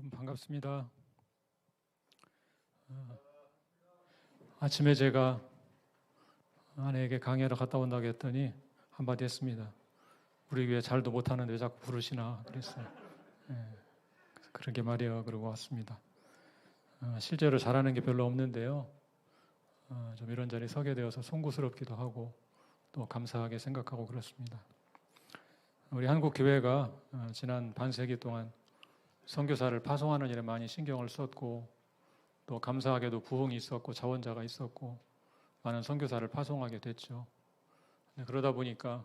여러분 반갑습니다. 아침에 제가 아내에게 강의하러 갔다 온다고 했더니 한마디 했습니다. 우리 교회 잘도 못하는데 왜 자꾸 부르시나 그랬어요. 그래서 그런 게 말이에요. 그러고 왔습니다. 실제로 잘하는 게 별로 없는데요. 좀 이런 자리에 서게 되어서 송구스럽기도 하고 또 감사하게 생각하고 그렇습니다. 우리 한국 교회가 지난 반세기 동안 선교사를 파송하는 일에 많이 신경을 썼고 또 감사하게도 부흥이 있었고 자원자가 있었고 많은 선교사를 파송하게 됐죠. 그러다 보니까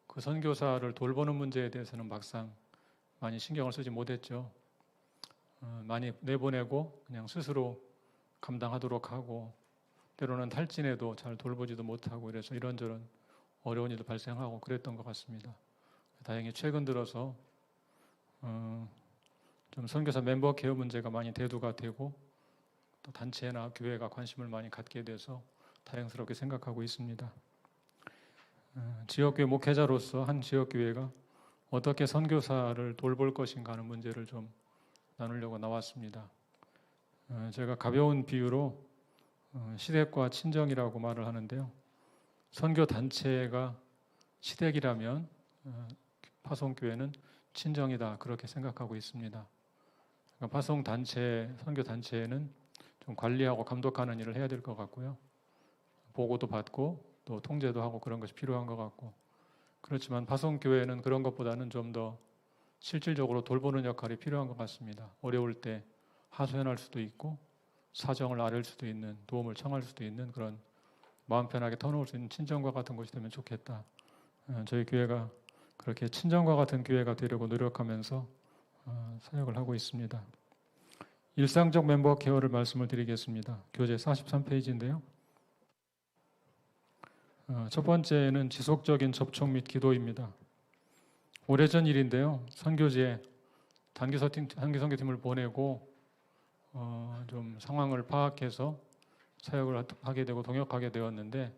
그 선교사를 돌보는 문제에 대해서는 막상 많이 신경을 쓰지 못했죠. 많이 내보내고 그냥 스스로 감당하도록 하고 때로는 탈진해도 잘 돌보지도 못하고 이래서 이런저런 어려운 일도 발생하고 그랬던 것 같습니다. 다행히 최근 들어서 좀 선교사 멤버 케어 문제가 많이 대두가 되고 또 단체나 교회가 관심을 많이 갖게 돼서 다행스럽게 생각하고 있습니다. 지역교회 목회자로서 한 지역교회가 어떻게 선교사를 돌볼 것인가 하는 문제를 좀 나누려고 나왔습니다. 제가 가벼운 비유로 시댁과 친정이라고 말을 하는데요. 선교 단체가 시댁이라면 파송교회는 친정이다 그렇게 생각하고 있습니다. 그러니까 파송 단체, 선교 단체에는 좀 관리하고 감독하는 일을 해야 될 것 같고요. 보고도 받고 또 통제도 하고 그런 것이 필요한 것 같고 그렇지만 파송교회는 그런 것보다는 좀 더 실질적으로 돌보는 역할이 필요한 것 같습니다. 어려울 때 하소연할 수도 있고 사정을 아뢰을 수도 있는 도움을 청할 수도 있는 그런 마음 편하게 터놓을 수 있는 친정과 같은 곳이 되면 좋겠다. 저희 교회가 그렇게 친정과 같은 교회가 되려고 노력하면서 사역을 하고 있습니다. 일상적 멤버 케어를 말씀을 드리겠습니다. 교재 43페이지인데요. 첫 번째는 지속적인 접촉 및 기도입니다. 오래전 일인데요. 선교지에 단기 선교팀을 보내고 좀 상황을 파악해서 사역을 하게 되고 동역하게 되었는데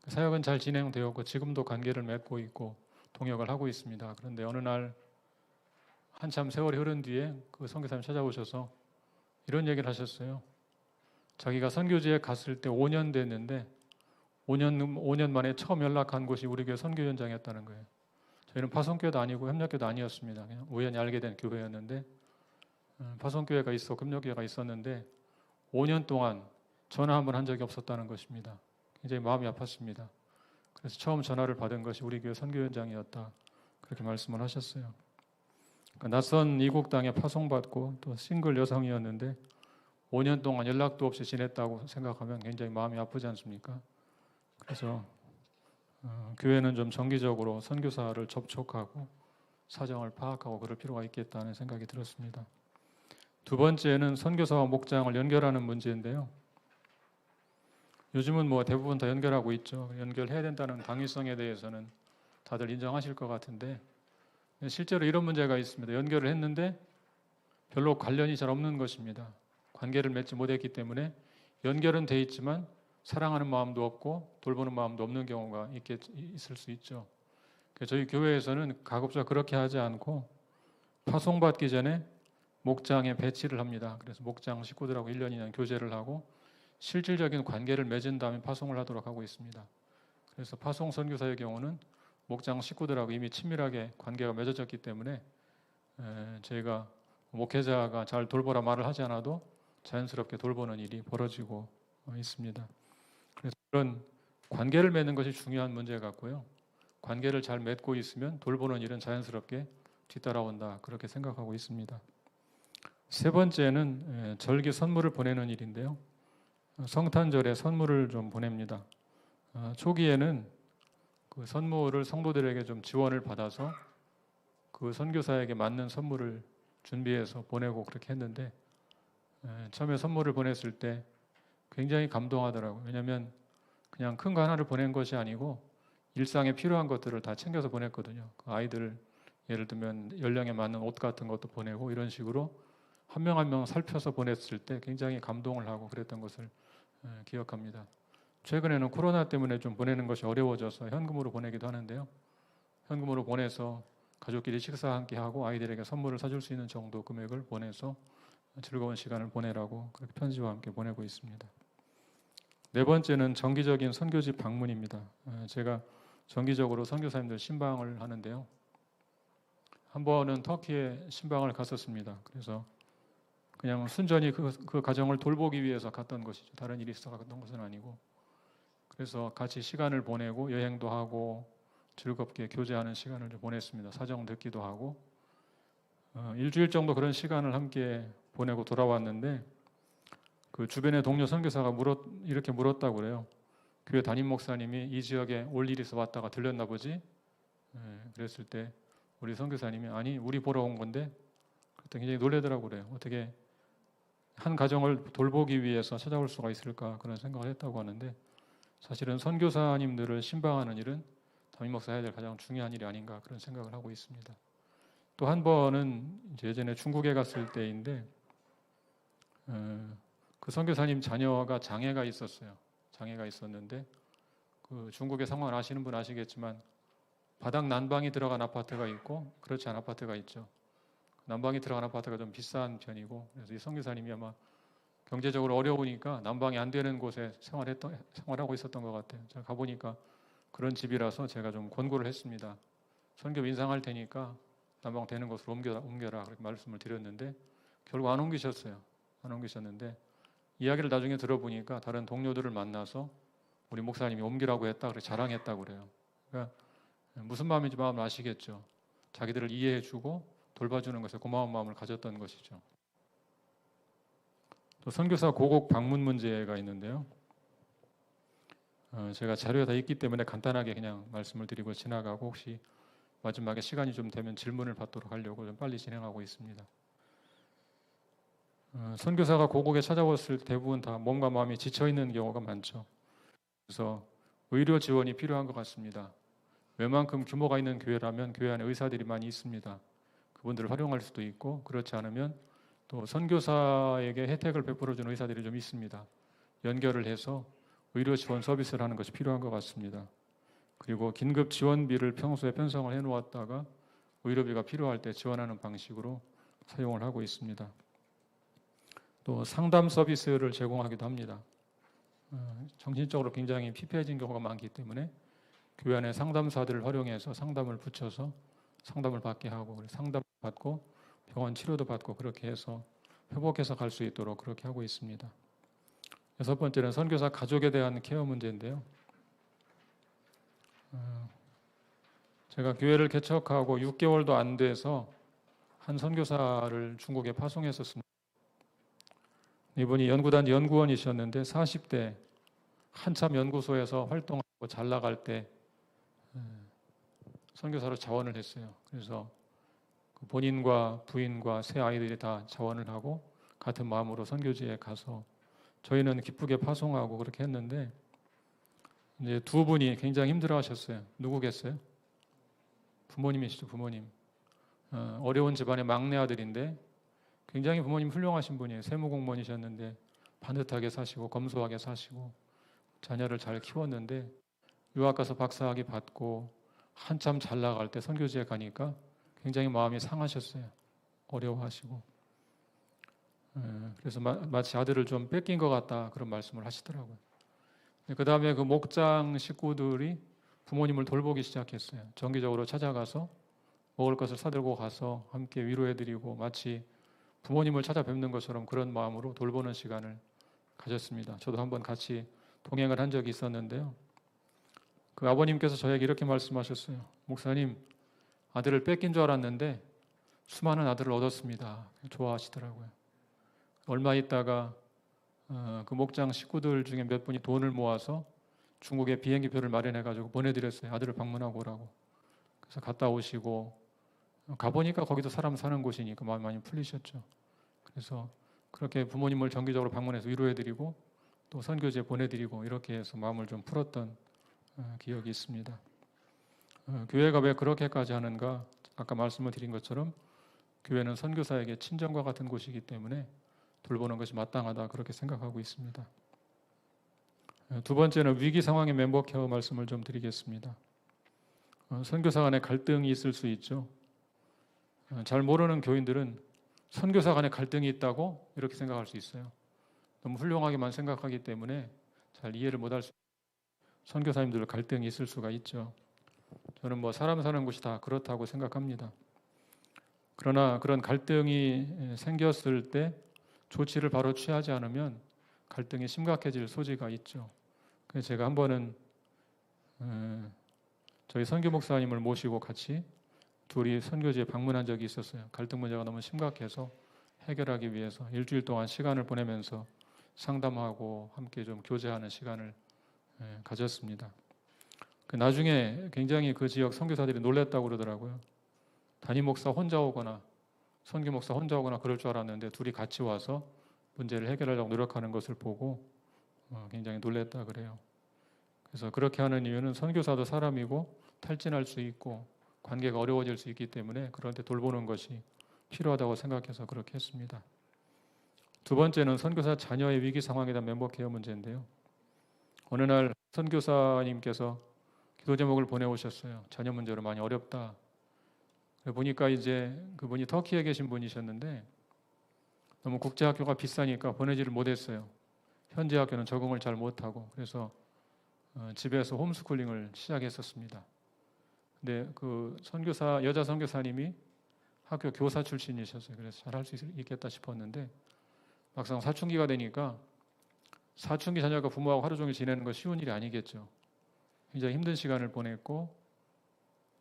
그 사역은 잘 진행되었고 지금도 관계를 맺고 있고 동역을 하고 있습니다. 그런데 어느 날 한참 세월이 흐른 뒤에 그 선교사님 찾아오셔서 이런 얘기를 하셨어요. 자기가 선교지에 갔을 때 5년 됐는데 5년 만에 처음 연락한 곳이 우리 교회 선교 현장이었다는 거예요. 저희는 파송교회도 아니고 협력교회도 아니었습니다. 그냥 우연히 알게 된 교회였는데 파송교회가 있었고 협력교회가 있었는데 5년 동안 전화 한 번 한 적이 없었다는 것입니다. 굉장히 마음이 아팠습니다. 그래서 처음 전화를 받은 것이 우리 교회 선교 현장이었다. 그렇게 말씀을 하셨어요. 그러니까 낯선 이국 땅에 파송받고 또 싱글 여성이었는데 5년 동안 연락도 없이 지냈다고 생각하면 굉장히 마음이 아프지 않습니까? 그래서 교회는 좀 정기적으로 선교사를 접촉하고 사정을 파악하고 그럴 필요가 있겠다는 생각이 들었습니다. 두 번째는 선교사와 목장을 연결하는 문제인데요. 요즘은 뭐 대부분 다 연결하고 있죠. 연결해야 된다는 당위성에 대해서는 다들 인정하실 것 같은데 실제로 이런 문제가 있습니다. 연결을 했는데 별로 관련이 잘 없는 것입니다. 관계를 맺지 못했기 때문에 연결은 돼 있지만 사랑하는 마음도 없고 돌보는 마음도 없는 경우가 있을 수 있죠. 저희 교회에서는 가급적 그렇게 하지 않고 파송받기 전에 목장에 배치를 합니다. 그래서 목장 식구들하고 1년 2년 교제를 하고 실질적인 관계를 맺은 다음에 파송을 하도록 하고 있습니다. 그래서 파송 선교사의 경우는 목장 식구들하고 이미 친밀하게 관계가 맺어졌기 때문에 저희가 목회자가 잘 돌보라 말을 하지 않아도 자연스럽게 돌보는 일이 벌어지고 있습니다. 그래서 그런 관계를 맺는 것이 중요한 문제 같고요. 관계를 잘 맺고 있으면 돌보는 일은 자연스럽게 뒤따라온다. 그렇게 생각하고 있습니다. 세 번째는 절기 선물을 보내는 일인데요. 성탄절에 선물을 좀 보냅니다. 초기에는 그 선물을 성도들에게 좀 지원을 받아서 그 선교사에게 맞는 선물을 준비해서 보내고 그렇게 했는데 처음에 선물을 보냈을 때 굉장히 감동하더라고요. 왜냐하면 그냥 큰 거 하나를 보낸 것이 아니고 일상에 필요한 것들을 다 챙겨서 보냈거든요. 그 아이들 예를 들면 연령에 맞는 옷 같은 것도 보내고 이런 식으로 한 명 한 명 살펴서 보냈을 때 굉장히 감동을 하고 그랬던 것을 기억합니다. 최근에는 코로나 때문에 좀 보내는 것이 어려워져서 현금으로 보내기도 하는데요. 현금으로 보내서 가족끼리 식사 함께 하고 아이들에게 선물을 사줄 수 있는 정도 금액을 보내서 즐거운 시간을 보내라고 그렇게 편지와 함께 보내고 있습니다. 네 번째는 정기적인 선교지 방문입니다. 제가 정기적으로 선교사님들 신방을 하는데요. 한 번은 터키에 신방을 갔었습니다. 그래서 그냥 순전히 그 가정을 돌보기 위해서 갔던 것이죠. 다른 일이 있어서 갔던 것은 아니고. 그래서 같이 시간을 보내고 여행도 하고 즐겁게 교제하는 시간을 좀 보냈습니다. 사정 듣기도 하고 일주일 정도 그런 시간을 함께 보내고 돌아왔는데 그 주변의 동료 선교사가 이렇게 물었다고 그래요. 교회 담임 목사님이 이 지역에 올 일이 있어 왔다가 들렸나 보지? 그랬을 때 우리 선교사님이 아니 우리 보러 온 건데 그때 굉장히 놀라더라고 그래요. 어떻게 한 가정을 돌보기 위해서 찾아올 수가 있을까 그런 생각을 했다고 하는데 사실은 선교사님들을 신방하는 일은 담임 목사 해야 될 가장 중요한 일이 아닌가 그런 생각을 하고 있습니다. 또 한 번은 이제 예전에 중국에 갔을 때인데 그 선교사님 자녀가 장애가 있었어요. 장애가 있었는데 그 중국의 상황을 아시는 분 아시겠지만 바닥 난방이 들어간 아파트가 있고 그렇지 않은 아파트가 있죠. 난방이 들어간 아파트가 좀 비싼 편이고 그래서 이 선교사님이 아마 경제적으로 어려우니까 난방이 안 되는 곳에 생활하고 있었던 것 같아요. 제가 가보니까 그런 집이라서 제가 좀 권고를 했습니다. 선교 인상할 테니까 난방 되는 곳으로 옮겨라 그렇게 말씀을 드렸는데 결국 안 옮기셨어요. 안 옮기셨는데 이야기를 나중에 들어보니까 다른 동료들을 만나서 우리 목사님이 옮기라고 했다 그렇게 자랑했다고 그래요. 그러니까 무슨 마음인지 마음을 아시겠죠. 자기들을 이해해주고 돌봐주는 것에 고마운 마음을 가졌던 것이죠. 또 선교사 고국 방문 문제가 있는데요. 제가 자료가 다 있기 때문에 간단하게 그냥 말씀을 드리고 지나가고 혹시 마지막에 시간이 좀 되면 질문을 받도록 하려고 좀 빨리 진행하고 있습니다. 선교사가 고국에 찾아왔을 때 대부분 다 몸과 마음이 지쳐있는 경우가 많죠. 그래서 의료 지원이 필요한 것 같습니다. 웬만큼 규모가 있는 교회라면 교회 안에 의사들이 많이 있습니다. 그분들을 활용할 수도 있고 그렇지 않으면 또 선교사에게 혜택을 베풀어주는 의사들이 좀 있습니다. 연결을 해서 의료 지원 서비스를 하는 것이 필요한 것 같습니다. 그리고 긴급 지원비를 평소에 편성을 해놓았다가 의료비가 필요할 때 지원하는 방식으로 사용을 하고 있습니다. 또 상담 서비스를 제공하기도 합니다. 정신적으로 굉장히 피폐해진 경우가 많기 때문에 교회 안에 상담사들을 활용해서 상담을 붙여서 상담을 받게 하고 상담 받고 병원 치료도 받고 그렇게 해서 회복해서 갈 수 있도록 그렇게 하고 있습니다. 여섯 번째는 선교사 가족에 대한 케어 문제인데요. 제가 교회를 개척하고 6개월도 안 돼서 한 선교사를 중국에 파송했었습니다. 이분이 연구단 연구원이셨는데 40대 한참 연구소에서 활동하고 잘 나갈 때 선교사로 자원을 했어요. 그래서 본인과 부인과 세 아이들이 다 자원을 하고 같은 마음으로 선교지에 가서 저희는 기쁘게 파송하고 그렇게 했는데 이제 두 분이 굉장히 힘들어하셨어요. 누구겠어요? 부모님이시죠, 부모님. 어려운 집안의 막내 아들인데 굉장히 부모님 훌륭하신 분이에요. 세무공무원이셨는데 반듯하게 사시고 검소하게 사시고 자녀를 잘 키웠는데 유학 가서 박사학위 받고 한참 잘 나갈 때 선교지에 가니까 굉장히 마음이 상하셨어요. 어려워하시고. 그래서 마치 아들을 좀 뺏긴 것 같다 그런 말씀을 하시더라고요. 그 다음에 그 목장 식구들이 부모님을 돌보기 시작했어요. 정기적으로 찾아가서 먹을 것을 사들고 가서 함께 위로해드리고 마치 부모님을 찾아뵙는 것처럼 그런 마음으로 돌보는 시간을 가졌습니다. 저도 한번 같이 동행을 한 적이 있었는데요. 그 아버님께서 저에게 이렇게 말씀하셨어요. 목사님, 아들을 뺏긴 줄 알았는데 수많은 아들을 얻었습니다. 좋아하시더라고요. 얼마 있다가 그 목장 식구들 중에 몇 분이 돈을 모아서 중국에 비행기표를 마련해가지고 보내드렸어요. 아들을 방문하고 오라고. 그래서 갔다 오시고 가보니까 거기도 사람 사는 곳이니까 마음이 많이 풀리셨죠. 그래서 그렇게 부모님을 정기적으로 방문해서 위로해드리고 또 선교지에 보내드리고 이렇게 해서 마음을 좀 풀었던 기억이 있습니다. 교회가 왜 그렇게까지 하는가? 아까 말씀을 드린 것처럼 교회는 선교사에게 친정과 같은 곳이기 때문에 돌보는 것이 마땅하다 그렇게 생각하고 있습니다. 두 번째는 위기 상황의 멤버 케어 말씀을 좀 드리겠습니다. 선교사 간에 갈등이 있을 수 있죠. 잘 모르는 교인들은 선교사 간에 갈등이 있다고 이렇게 생각할 수 있어요. 너무 훌륭하게만 생각하기 때문에 잘 이해를 못할 수, 선교사님들 갈등이 있을 수가 있죠. 저는 뭐 사람 사는 곳이 다 그렇다고 생각합니다. 그러나 그런 갈등이 생겼을 때 조치를 바로 취하지 않으면 갈등이 심각해질 소지가 있죠. 그래서 제가 한 번은 저희 선교 목사님을 모시고 같이 둘이 선교지에 방문한 적이 있었어요. 갈등 문제가 너무 심각해서 해결하기 위해서 일주일 동안 시간을 보내면서 상담하고 함께 좀 교제하는 시간을 가졌습니다. 나중에 굉장히 그 지역 선교사들이 놀랬다고 그러더라고요. 담임 목사 혼자 오거나 선교 목사 혼자 오거나 그럴 줄 알았는데 둘이 같이 와서 문제를 해결하려고 노력하는 것을 보고 굉장히 놀랬다 그래요. 그래서 그렇게 하는 이유는 선교사도 사람이고 탈진할 수 있고 관계가 어려워질 수 있기 때문에 그런 때 돌보는 것이 필요하다고 생각해서 그렇게 했습니다. 두 번째는 선교사 자녀의 위기 상황에 대한 멤버 케어 문제인데요. 어느 날 선교사님께서 기도 제목을 보내오셨어요. 자녀 문제로 많이 어렵다. 보니까 이제 그분이 터키에 계신 분이셨는데 너무 국제학교가 비싸니까 보내지를 못했어요. 현지 학교는 적응을 잘 못하고 그래서 집에서 홈스쿨링을 시작했었습니다. 근데 그 선교사 여자 선교사님이 학교 교사 출신이셨어요. 그래서 잘할 수 있겠다 싶었는데 막상 사춘기가 되니까 사춘기 자녀가 부모하고 하루 종일 지내는 거 쉬운 일이 아니겠죠. 굉장히 힘든 시간을 보냈고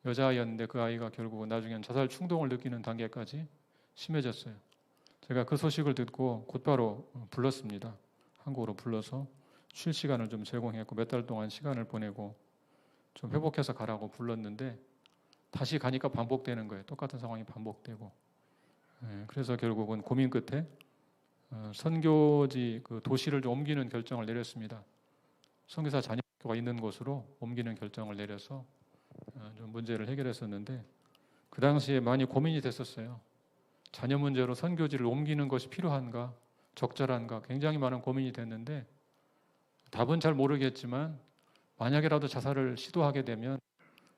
여자아이였는데 그 아이가 결국 나중엔 자살 충동을 느끼는 단계까지 심해졌어요. 제가 그 소식을 듣고 곧바로 불렀습니다. 한국으로 불러서 쉴 시간을 좀 제공했고 몇 달 동안 시간을 보내고 좀 회복해서 가라고 불렀는데 다시 가니까 반복되는 거예요. 똑같은 상황이 반복되고 그래서 결국은 고민 끝에 선교지 그 도시를 좀 옮기는 결정을 내렸습니다. 선교사 자녀가 있는 곳으로 옮기는 결정을 내려서 좀 문제를 해결했었는데 그 당시에 많이 고민이 됐었어요. 자녀 문제로 선교지를 옮기는 것이 필요한가, 적절한가 굉장히 많은 고민이 됐는데 답은 잘 모르겠지만 만약에라도 자살을 시도하게 되면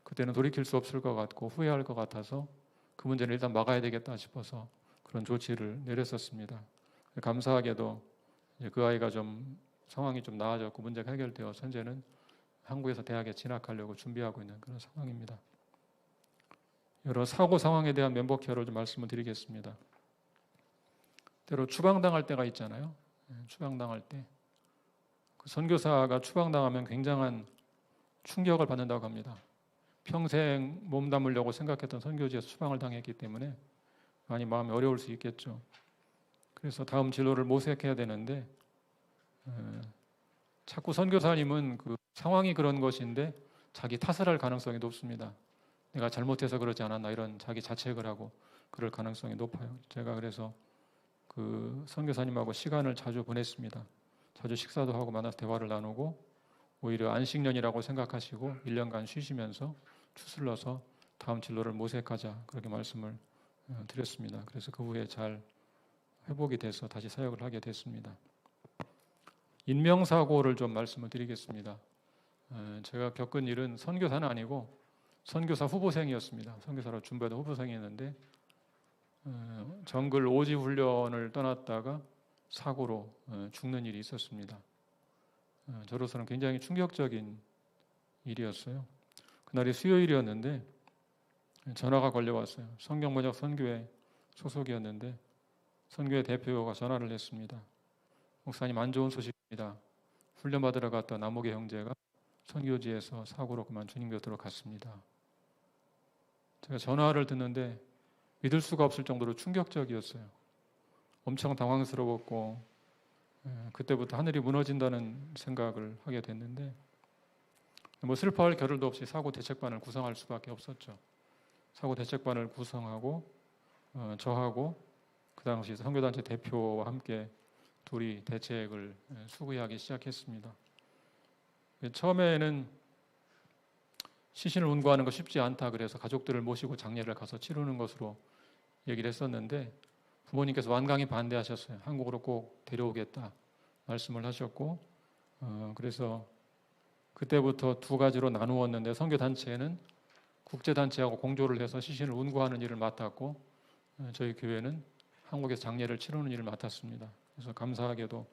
그때는 돌이킬 수 없을 것 같고 후회할 것 같아서 그 문제는 일단 막아야 되겠다 싶어서 그런 조치를 내렸었습니다. 감사하게도 그 아이가 좀 상황이 좀 나아졌고 문제가 해결되어 현재는 한국에서 대학에 진학하려고 준비하고 있는 그런 상황입니다. 여러 사고 상황에 대한 멤버 케어를 좀 말씀을 드리겠습니다. 때로 추방당할 때가 있잖아요. 추방당할 때 그 선교사가 추방당하면 굉장한 충격을 받는다고 합니다. 평생 몸담으려고 생각했던 선교지에서 추방을 당했기 때문에 많이 마음이 어려울 수 있겠죠. 그래서 다음 진로를 모색해야 되는데 자꾸 선교사님은 그 상황이 그런 것인데 자기 탓을 할 가능성이 높습니다. 내가 잘못해서 그러지 않았나 이런 자기 자책을 하고 그럴 가능성이 높아요. 제가 그래서 그 선교사님하고 시간을 자주 보냈습니다. 자주 식사도 하고 만나서 대화를 나누고 오히려 안식년이라고 생각하시고 1년간 쉬시면서 추슬러서 다음 진로를 모색하자 그렇게 말씀을 드렸습니다. 그래서 그 후에 잘 회복이 돼서 다시 사역을 하게 됐습니다. 인명사고를 좀 말씀을 드리겠습니다. 제가 겪은 일은 선교사는 아니고 선교사 후보생이었습니다. 선교사로 준비하던 후보생이었는데 정글 오지 훈련을 떠났다가 사고로 죽는 일이 있었습니다. 저로서는 굉장히 충격적인 일이었어요. 그날이 수요일이었는데 전화가 걸려왔어요. 성경번역 선교회 소속이었는데 선교회 대표가 전화를 했습니다. 목사님 안 좋은 소식입니다. 훈련받으러 갔던 남욱의 형제가 선교지에서 사고로 그만 주님 곁으로 갔습니다. 제가 전화를 듣는데 믿을 수가 없을 정도로 충격적이었어요. 엄청 당황스러웠고 그때부터 하늘이 무너진다는 생각을 하게 됐는데 뭐 슬퍼할 겨를도 없이 사고 대책반을 구성할 수밖에 없었죠. 사고 대책반을 구성하고 저하고 그 당시 선교단체 대표와 함께 둘이 대책을 수구하기 시작했습니다. 처음에는 시신을 운구하는 거 쉽지 않다 그래서 가족들을 모시고 장례를 가서 치르는 것으로 얘기를 했었는데 부모님께서 완강히 반대하셨어요. 한국으로 꼭 데려오겠다 말씀을 하셨고 그래서 그때부터 두 가지로 나누었는데 선교단체는 국제단체하고 공조를 해서 시신을 운구하는 일을 맡았고 저희 교회는 한국에서 장례를 치르는 일을 맡았습니다. 그래서 감사하게도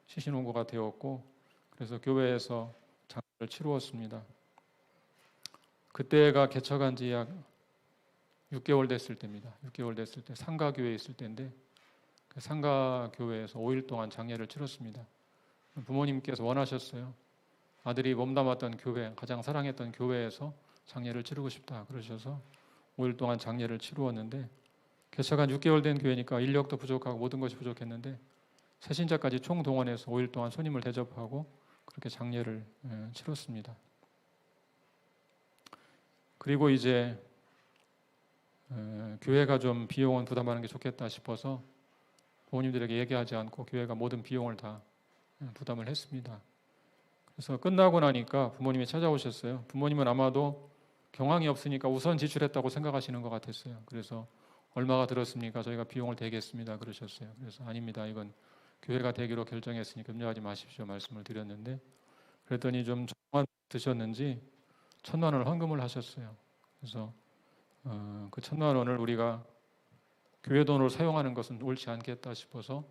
시신홍보가 되었고 그래서 교회에서 장례를 치루었습니다. 그때가 개척한 지 약 6개월 됐을 때입니다. 6개월 됐을 때 상가교회에 있을 때인데 그 상가교회에서 5일 동안 장례를 치렀습니다. 부모님께서 원하셨어요. 아들이 몸담았던 교회, 가장 사랑했던 교회에서 장례를 치르고 싶다 그러셔서 5일 동안 장례를 치루었는데 개척한 6개월 된 교회니까 인력도 부족하고 모든 것이 부족했는데 새신자까지 총동원해서 5일 동안 손님을 대접하고 그렇게 장례를 치렀습니다. 그리고 이제 교회가 좀 비용은 부담하는 게 좋겠다 싶어서 부모님들에게 얘기하지 않고 교회가 모든 비용을 다 부담을 했습니다. 그래서 끝나고 나니까 부모님이 찾아오셨어요. 부모님은 아마도 경황이 없으니까 우선 지출했다고 생각하시는 것 같았어요. 그래서 얼마가 들었습니까? 저희가 비용을 대겠습니다. 그러셨어요. 그래서 아닙니다. 이건 교회가 대기로 결정했으니까 염려하지 마십시오. 말씀을 드렸는데 그랬더니 좀 정만 드셨는지 1,000만 원을 헌금을 하셨어요. 그래서 그 1,000만 원을 우리가 교회 돈으로 사용하는 것은 옳지 않겠다 싶어서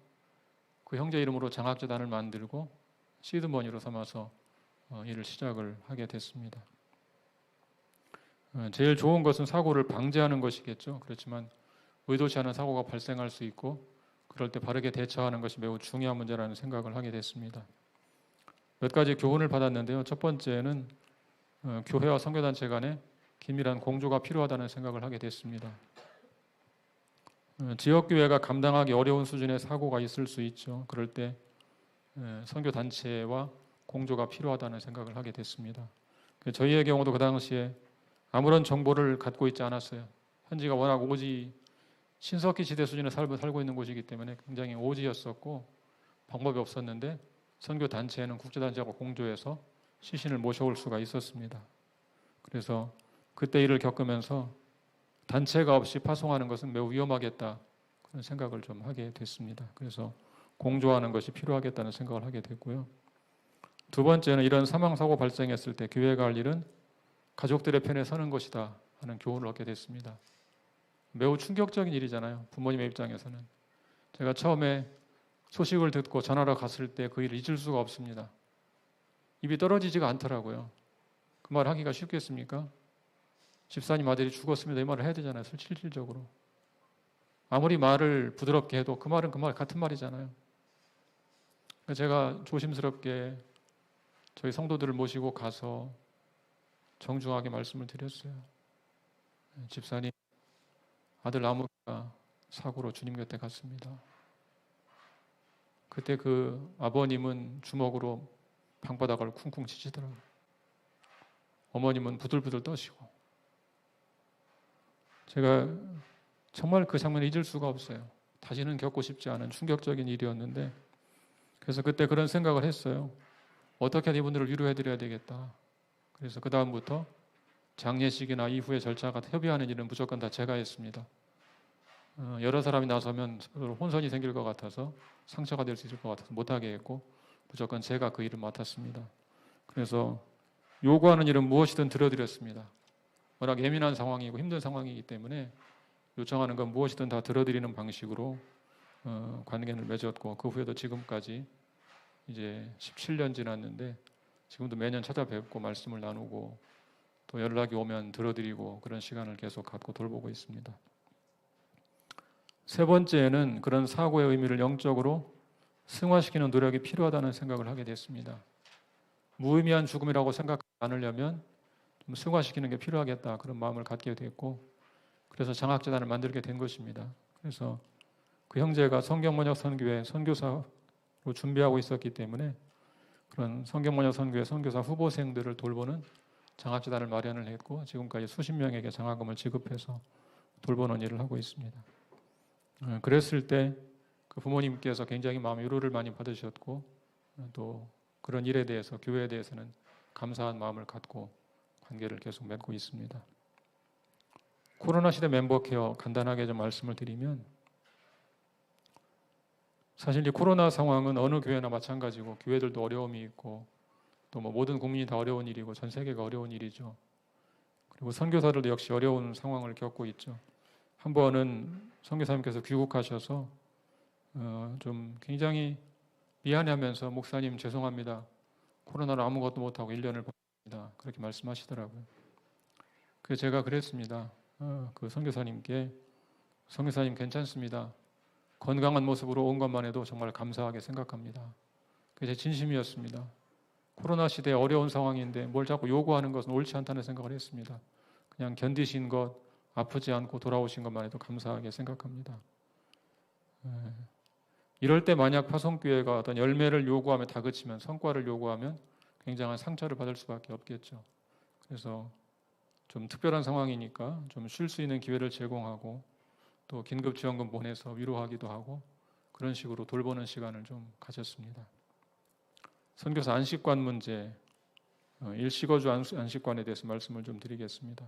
그 형제 이름으로 장학재단을 만들고 시드머니로 삼아서 일을 시작을 하게 됐습니다. 제일 좋은 것은 사고를 방지하는 것이겠죠. 그렇지만 의도치 않은 사고가 발생할 수 있고 그럴 때 바르게 대처하는 것이 매우 중요한 문제라는 생각을 하게 됐습니다. 몇 가지 교훈을 받았는데요. 첫 번째는 교회와 선교단체 간에 긴밀한 공조가 필요하다는 생각을 하게 됐습니다. 지역교회가 감당하기 어려운 수준의 사고가 있을 수 있죠. 그럴 때 선교단체와 공조가 필요하다는 생각을 하게 됐습니다. 저희의 경우도 그 당시에 아무런 정보를 갖고 있지 않았어요. 현지가 워낙 오지 신석기 시대 수준에 살고 있는 곳이기 때문에 굉장히 오지였었고 방법이 없었는데 선교단체는 국제단체하고 공조해서 시신을 모셔올 수가 있었습니다. 그래서 그때 일을 겪으면서 단체가 없이 파송하는 것은 매우 위험하겠다 그런 생각을 좀 하게 됐습니다. 그래서 공조하는 것이 필요하겠다는 생각을 하게 됐고요. 두 번째는 이런 사망사고 발생했을 때 교회가 할 일은 가족들의 편에 서는 것이다 하는 교훈을 얻게 됐습니다. 매우 충격적인 일이잖아요. 부모님의 입장에서는. 제가 처음에 소식을 듣고 전화로 갔을 때 그 일을 잊을 수가 없습니다. 입이 떨어지지가 않더라고요. 그 말 하기가 쉽겠습니까? 집사님 아들이 죽었습니다. 이 말을 해야 되잖아요. 실질적으로. 아무리 말을 부드럽게 해도 그 말은 그 말 같은 말이잖아요. 제가 조심스럽게 저희 성도들을 모시고 가서 정중하게 말씀을 드렸어요. 집사님, 아들 나무가 사고로 주님 곁에 갔습니다. 그때 그 아버님은 주먹으로 방바닥을 쿵쿵 치시더라고요. 어머님은 부들부들 떠시고. 제가 정말 그 장면을 잊을 수가 없어요. 다시는 겪고 싶지 않은 충격적인 일이었는데 그래서 그때 그런 생각을 했어요. 어떻게 이분들을 위로해드려야 되겠다. 그래서 그 다음부터 장례식이나 이후의 절차가 협의하는 일은 무조건 다 제가 했습니다. 여러 사람이 나서면 혼선이 생길 것 같아서 상처가 될 수 있을 것 같아서 못하게 했고 무조건 제가 그 일을 맡았습니다. 그래서 요구하는 일은 무엇이든 들어드렸습니다. 워낙 예민한 상황이고 힘든 상황이기 때문에 요청하는 건 무엇이든 다 들어드리는 방식으로 관계를 맺었고 그 후에도 지금까지 이제 17년 지났는데 지금도 매년 찾아뵙고 말씀을 나누고 또 연락이 오면 들어드리고 그런 시간을 계속 갖고 돌보고 있습니다. 세 번째는 그런 사고의 의미를 영적으로 승화시키는 노력이 필요하다는 생각을 하게 됐습니다. 무의미한 죽음이라고 생각하지 않으려면 좀 승화시키는 게 필요하겠다 그런 마음을 갖게 됐고 그래서 장학재단을 만들게 된 것입니다. 그래서 그 형제가 성경번역 선교회 선교사로 준비하고 있었기 때문에 그런 성경번역 선교회 선교사 후보생들을 돌보는 장학재단을 마련을 했고 지금까지 수십 명에게 장학금을 지급해서 돌보는 일을 하고 있습니다. 그랬을 때 그 부모님께서 굉장히 마음의 위로를 많이 받으셨고 또 그런 일에 대해서 교회에 대해서는 감사한 마음을 갖고 관계를 계속 맺고 있습니다. 코로나 시대 멤버 케어 간단하게 좀 말씀을 드리면 사실 이 코로나 상황은 어느 교회나 마찬가지고 교회들도 어려움이 있고 또 뭐 모든 국민이 다 어려운 일이고 전 세계가 어려운 일이죠. 그리고 선교사들도 역시 어려운 상황을 겪고 있죠. 한 번은 선교사님께서 귀국하셔서 좀 굉장히 미안해하면서 목사님 죄송합니다. 코로나로 아무것도 못하고 1년을 보냈습니다. 그렇게 말씀하시더라고요. 그래서 제가 그랬습니다. 그 선교사님께 선교사님 괜찮습니다. 건강한 모습으로 온 것만 해도 정말 감사하게 생각합니다. 그게 제 진심이었습니다. 코로나 시대에 어려운 상황인데 뭘 자꾸 요구하는 것은 옳지 않다는 생각을 했습니다. 그냥 견디신 것, 아프지 않고 돌아오신 것만 해도 감사하게 생각합니다. 이럴 때 만약 파송교회가 어떤 열매를 요구하며 다그치면, 성과를 요구하면 굉장한 상처를 받을 수밖에 없겠죠. 그래서 좀 특별한 상황이니까 좀 쉴 수 있는 기회를 제공하고 또 긴급지원금 보내서 위로하기도 하고 그런 식으로 돌보는 시간을 좀 가졌습니다. 선교사 안식관 문제, 일시거주 안식관에 대해서 말씀을 좀 드리겠습니다.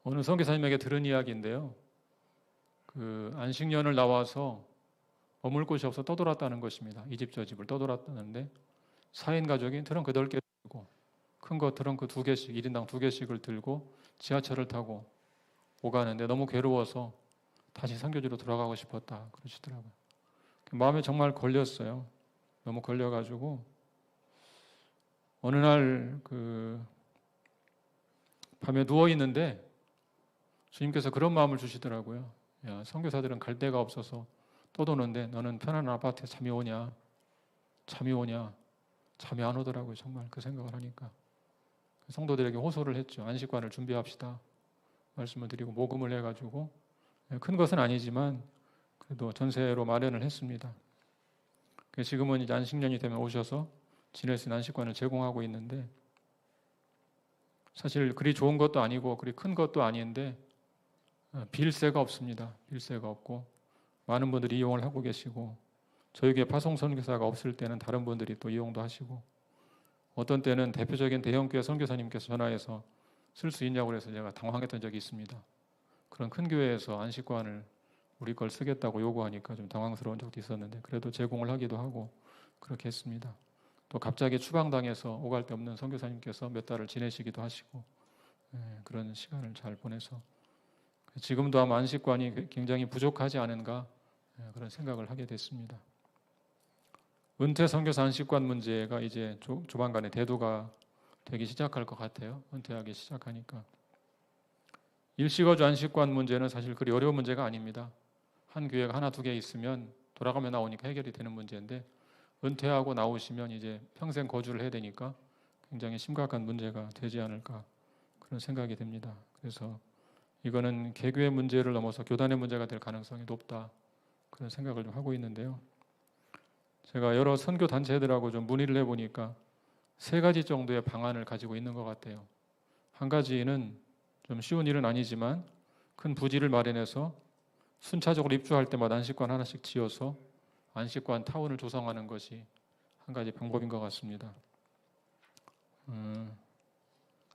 어느 선교사님에게 들은 이야기인데요. 그 안식년을 나와서 머물 곳이 없어 떠돌았다는 것입니다. 이 집 저 집을 떠돌았다는데 4인 가족이 트렁크 8개 들고 큰 거 트렁크 2개씩 1인당 2개씩을 들고 지하철을 타고 오가는데 너무 괴로워서 다시 선교지로 돌아가고 싶었다 그러시더라고요. 마음에 정말 걸렸어요. 너무 걸려가지고 어느 날 그 밤에 누워 있는데 주님께서 그런 마음을 주시더라고요. 야, 선교사들은 갈 데가 없어서 떠도는데 너는 편안한 아파트에 잠이 오냐? 잠이 오냐? 잠이 안 오더라고요. 정말 그 생각을 하니까. 성도들에게 호소를 했죠. 안식관을 준비합시다. 말씀을 드리고 모금을 해가지고 큰 것은 아니지만 그래도 전세로 마련을 했습니다. 지금은 이제 안식년이 되면 오셔서 지낼 수 있는 안식관을 제공하고 있는데 사실 그리 좋은 것도 아니고 그리 큰 것도 아닌데 빌세가 없습니다. 빌세가 없고 많은 분들이 이용을 하고 계시고 저희 교회 파송 선교사가 없을 때는 다른 분들이 또 이용도 하시고 어떤 때는 대표적인 대형교회 선교사님께서 전화해서 쓸 수 있냐고 해서 제가 당황했던 적이 있습니다. 그런 큰 교회에서 안식관을 우리 걸 쓰겠다고 요구하니까 좀 당황스러운 적도 있었는데 그래도 제공을 하기도 하고 그렇게 했습니다. 또 갑자기 추방당해서 오갈 데 없는 선교사님께서 몇 달을 지내시기도 하시고 그런 시간을 잘 보내서 지금도 아마 안식관이 굉장히 부족하지 않은가 그런 생각을 하게 됐습니다. 은퇴 선교사 안식관 문제가 이제 조만간에 대두가 되기 시작할 것 같아요. 은퇴하기 시작하니까. 일시거주 안식관 문제는 사실 그리 어려운 문제가 아닙니다. 한 교회가 하나 두 개 있으면 돌아가며 나오니까 해결이 되는 문제인데 은퇴하고 나오시면 이제 평생 거주를 해야 되니까 굉장히 심각한 문제가 되지 않을까 그런 생각이 됩니다. 그래서 이거는 개교의 문제를 넘어서 교단의 문제가 될 가능성이 높다 그런 생각을 좀 하고 있는데요. 제가 여러 선교 단체들하고 좀 문의를 해보니까 3가지 정도의 방안을 가지고 있는 것 같아요. 한 가지는 좀 쉬운 일은 아니지만 큰 부지를 마련해서 순차적으로 입주할 때마다 안식관 하나씩 지어서 안식관 타운을 조성하는 것이 한 가지 방법인 것 같습니다.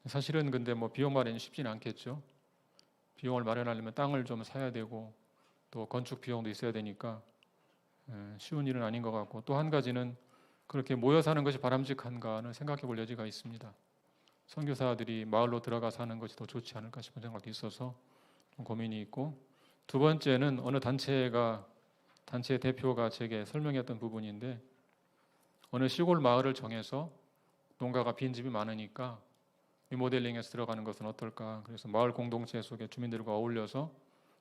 사실은 근데 뭐 비용 마련이 쉽지는 않겠죠. 비용을 마련하려면 땅을 좀 사야 되고 또 건축 비용도 있어야 되니까 쉬운 일은 아닌 것 같고 또 한 가지는 그렇게 모여 사는 것이 바람직한가는 생각해 볼 여지가 있습니다. 선교사들이 마을로 들어가 사는 것이 더 좋지 않을까 싶은 생각도 있어서 좀 고민이 있고 두 번째는 어느 단체 대표가 제게 설명했던 부분인데 어느 시골 마을을 정해서 농가가 빈집이 많으니까 리모델링에서 들어가는 것은 어떨까. 그래서 마을 공동체 속에 주민들과 어울려서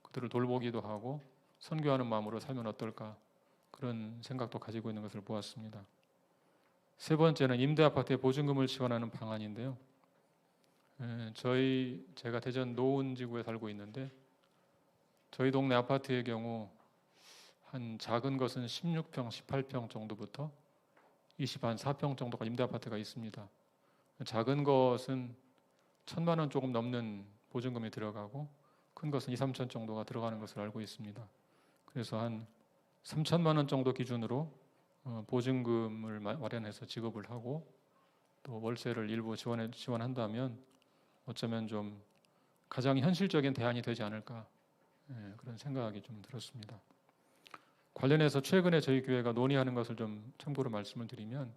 그들을 돌보기도 하고 선교하는 마음으로 살면 어떨까. 그런 생각도 가지고 있는 것을 보았습니다. 세 번째는 임대아파트에 보증금을 지원하는 방안인데요. 제가 대전 노은지구에 살고 있는데 저희 동네 아파트의 경우 한 작은 것은 16평, 18평 정도부터 24평 정도가 임대아파트가 있습니다. 작은 것은 1,000만 원 조금 넘는 보증금이 들어가고 큰 것은 2, 3천 정도가 들어가는 것을 알고 있습니다. 그래서 한 3천만 원 정도 기준으로 보증금을 마련해서 지급을 하고 또 월세를 일부 지원한다면 어쩌면 좀 가장 현실적인 대안이 되지 않을까 그런 생각이 좀 들었습니다. 관련해서 최근에 저희 교회가 논의하는 것을 좀 참고로 말씀을 드리면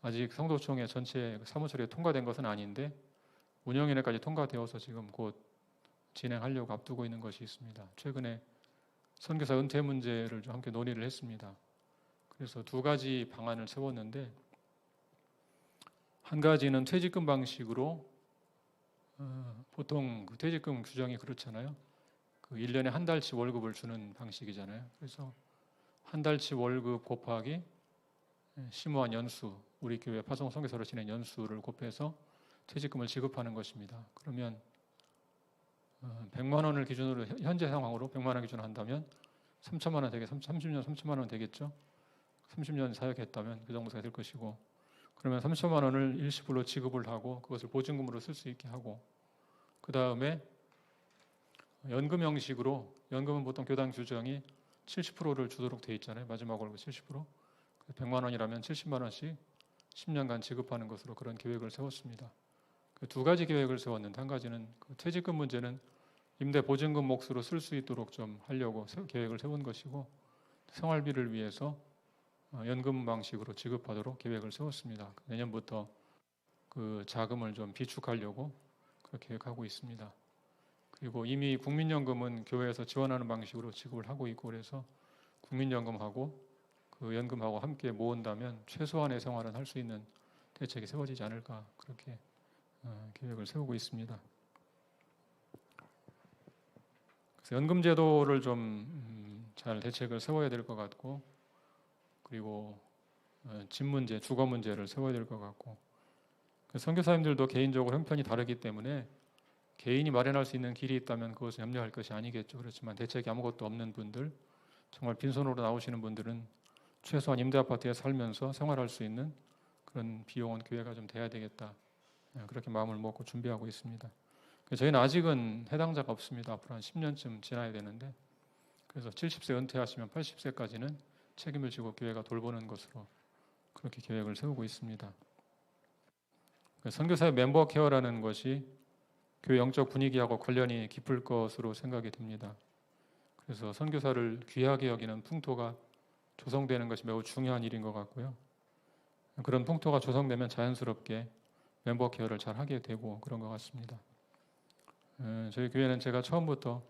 아직 성도총회 전체 사무처리에 통과된 것은 아닌데 운영위원회까지 통과되어서 지금 곧 진행하려고 앞두고 있는 것이 있습니다. 최근에 선교사 은퇴 문제를 좀 함께 논의를 했습니다. 그래서 두 가지 방안을 세웠는데, 한 가지는 퇴직금 방식으로, 보통 그 퇴직금 규정이 그렇잖아요. 그 1년에 한 달치 월급을 주는 방식이잖아요. 그래서 한 달치 월급 곱하기 심오한 연수, 우리 교회 파송 선교사로 지낸 연수를 곱해서 퇴직금을 지급하는 것입니다. 그러면 100만 원을 기준으로, 현재 상황으로 100만 원 기준으로 한다면 3천만 원 되게 30년 3천만 원 되겠죠. 30년 사역했다면 그 정도가 될 것이고, 그러면 3천만 원을 일시불로 지급을 하고 그것을 보증금으로 쓸 수 있게 하고, 그 다음에 연금 형식으로, 연금은 보통 교단 규정이 70%를 주도록 돼 있잖아요. 마지막 월급 70%. 100만 원이라면 70만 원씩 10년간 지급하는 것으로 그런 계획을 세웠습니다. 그 두 가지 계획을 세웠는데, 한 가지는 그 퇴직금 문제는 임대 보증금 몫으로 쓸 수 있도록 좀 하려고 계획을 세운 것이고, 생활비를 위해서 연금 방식으로 지급하도록 계획을 세웠습니다. 내년부터 그 자금을 좀 비축하려고 그렇게 계획하고 있습니다. 그리고 이미 국민연금은 교회에서 지원하는 방식으로 지급을 하고 있고, 그래서 국민연금하고 그 연금하고 함께 모은다면 최소한의 생활은 할 수 있는 대책이 세워지지 않을까, 그렇게 계획을 세우고 있습니다. 그래서 연금 제도를 좀 잘 대책을 세워야 될 것 같고, 그리고 집 문제, 주거 문제를 세워야 될 것 같고, 선교사님들도 개인적으로 형편이 다르기 때문에 개인이 마련할 수 있는 길이 있다면 그것을 염려할 것이 아니겠죠. 그렇지만 대책이 아무것도 없는 분들, 정말 빈손으로 나오시는 분들은 최소한 임대 아파트에 살면서 생활할 수 있는 그런 비용은 교회가 좀 돼야 되겠다, 그렇게 마음을 먹고 준비하고 있습니다. 저희는 아직은 해당자가 없습니다. 앞으로 한 10년쯤 지나야 되는데, 그래서 70세 은퇴하시면 80세까지는 책임을 지고 교회가 돌보는 것으로 그렇게 계획을 세우고 있습니다. 선교사의 멤버 케어라는 것이 교회 영적 분위기하고 관련이 깊을 것으로 생각이 됩니다. 그래서 선교사를 귀하게 여기는 풍토가 조성되는 것이 매우 중요한 일인 것 같고요. 그런 풍토가 조성되면 자연스럽게 멤버 케어를 잘 하게 되고 그런 것 같습니다. 저희 교회는 제가 처음부터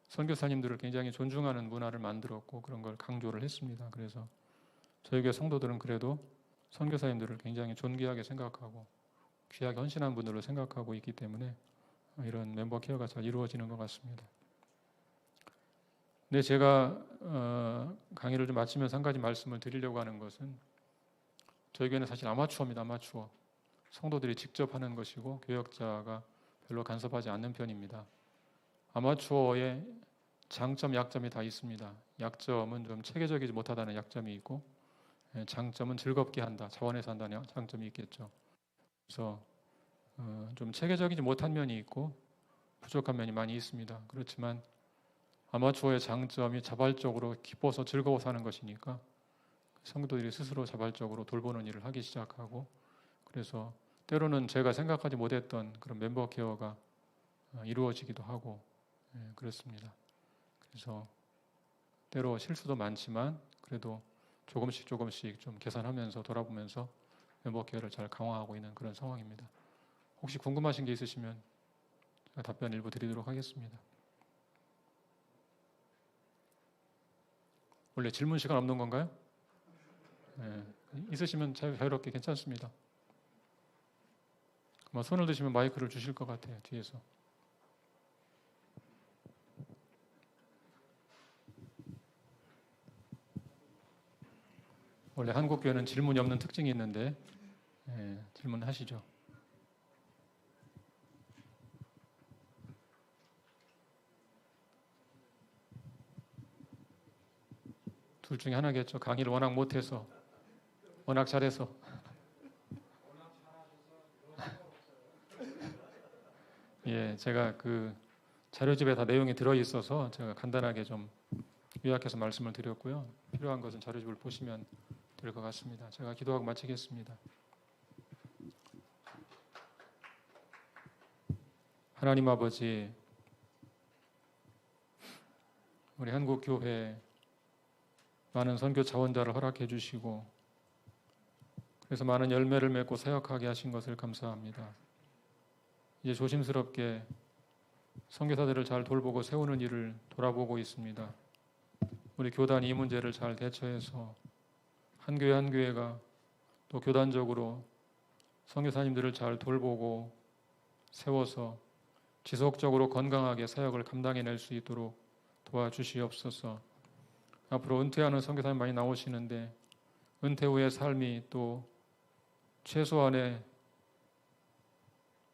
선교사님들을 굉장히 존중하는 문화를 만들었고 그런 걸 강조를 했습니다. 그래서 저희 교회 성도들은 그래도 선교사님들을 굉장히 존귀하게 생각하고 귀하게 헌신한 분으로 생각하고 있기 때문에 이런 멤버 케어가 잘 이루어지는 것 같습니다. 근데 제가 강의를 좀 마치면서 한 가지 말씀을 드리려고 하는 것은, 저희 교회는 사실 아마추어입니다. 아마추어. 성도들이 직접 하는 것이고 교역자가 별로 간섭하지 않는 편입니다. 아마추어의 장점, 약점이 다 있습니다. 약점은 좀 체계적이지 못하다는 약점이 있고, 장점은 즐겁게 한다, 자원해서 한다는 장점이 있겠죠. 그래서 좀 체계적이지 못한 면이 있고 부족한 면이 많이 있습니다. 그렇지만 아마추어의 장점이 자발적으로 기뻐서 즐거워서 하는 것이니까 성도들이 스스로 자발적으로 돌보는 일을 하기 시작하고, 그래서 때로는 제가 생각하지 못했던 그런 멤버 케어가 이루어지기도 하고, 그렇습니다. 그래서 때로 실수도 많지만 그래도 조금씩 좀 계산하면서 돌아보면서 멤버 케어를 잘 강화하고 있는 그런 상황입니다. 혹시 궁금하신 게 있으시면 제가 답변 일부 드리도록 하겠습니다. 원래 질문 시간 없는 건가요? 있으시면 자유롭게 괜찮습니다. 아마 손을 드시면 마이크를 주실 것 같아요, 뒤에서. 원래 한국 교회는 질문이 없는 특징이 있는데, 질문하시죠. 둘 중에 하나겠죠. 강의를 워낙 못해서, 워낙 잘해서. 예, 제가 그 자료집에 다 내용이 들어있어서 제가 간단하게 좀 요약해서 말씀을 드렸고요. 필요한 것은 자료집을 보시면 될 것 같습니다. 제가 기도하고 마치겠습니다. 하나님 아버지, 우리 한국 교회 많은 선교 자원자를 허락해 주시고, 그래서 많은 열매를 맺고 사역하게 하신 것을 감사합니다. 이제 조심스럽게 선교사들을 잘 돌보고 세우는 일을 돌아보고 있습니다. 우리 교단이 이 문제를 잘 대처해서 한 교회 한 교회가 또 교단적으로 선교사님들을 잘 돌보고 세워서 지속적으로 건강하게 사역을 감당해낼 수 있도록 도와주시옵소서. 앞으로 은퇴하는 선교사님 많이 나오시는데 은퇴 후의 삶이 또 최소한의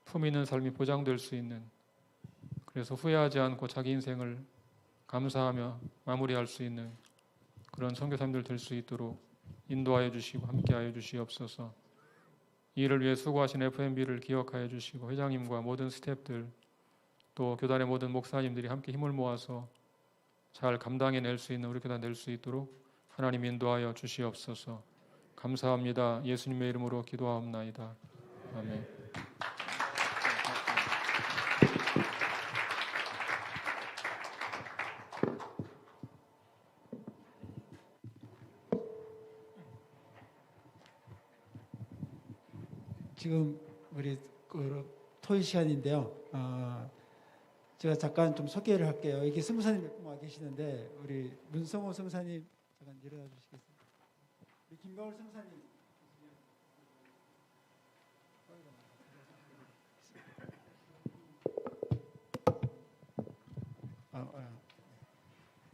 품 있는 삶이 보장될 수 있는, 그래서 후회하지 않고 자기 인생을 감사하며 마무리할 수 있는 그런 선교사님들 될 수 있도록 인도하여 주시고 함께하여 주시옵소서. 이 일을 위해 수고하신 FMB를 기억하여 주시고 회장님과 모든 스태프들 또 교단의 모든 목사님들이 함께 힘을 모아서 잘 감당해낼 수 있는 우리 교단 될 수 있도록 하나님 인도하여 주시옵소서. 감사합니다. 예수님의 이름으로 기도하옵나이다. 아멘. 지금 우리 토의 시간인데요. 제가 잠깐 좀 소개를 할게요. 여기 성사님 몇 분 와 계시는데 우리 문성호 성사님 잠깐 일어나 주시겠어요? 우리 김가울 성사님.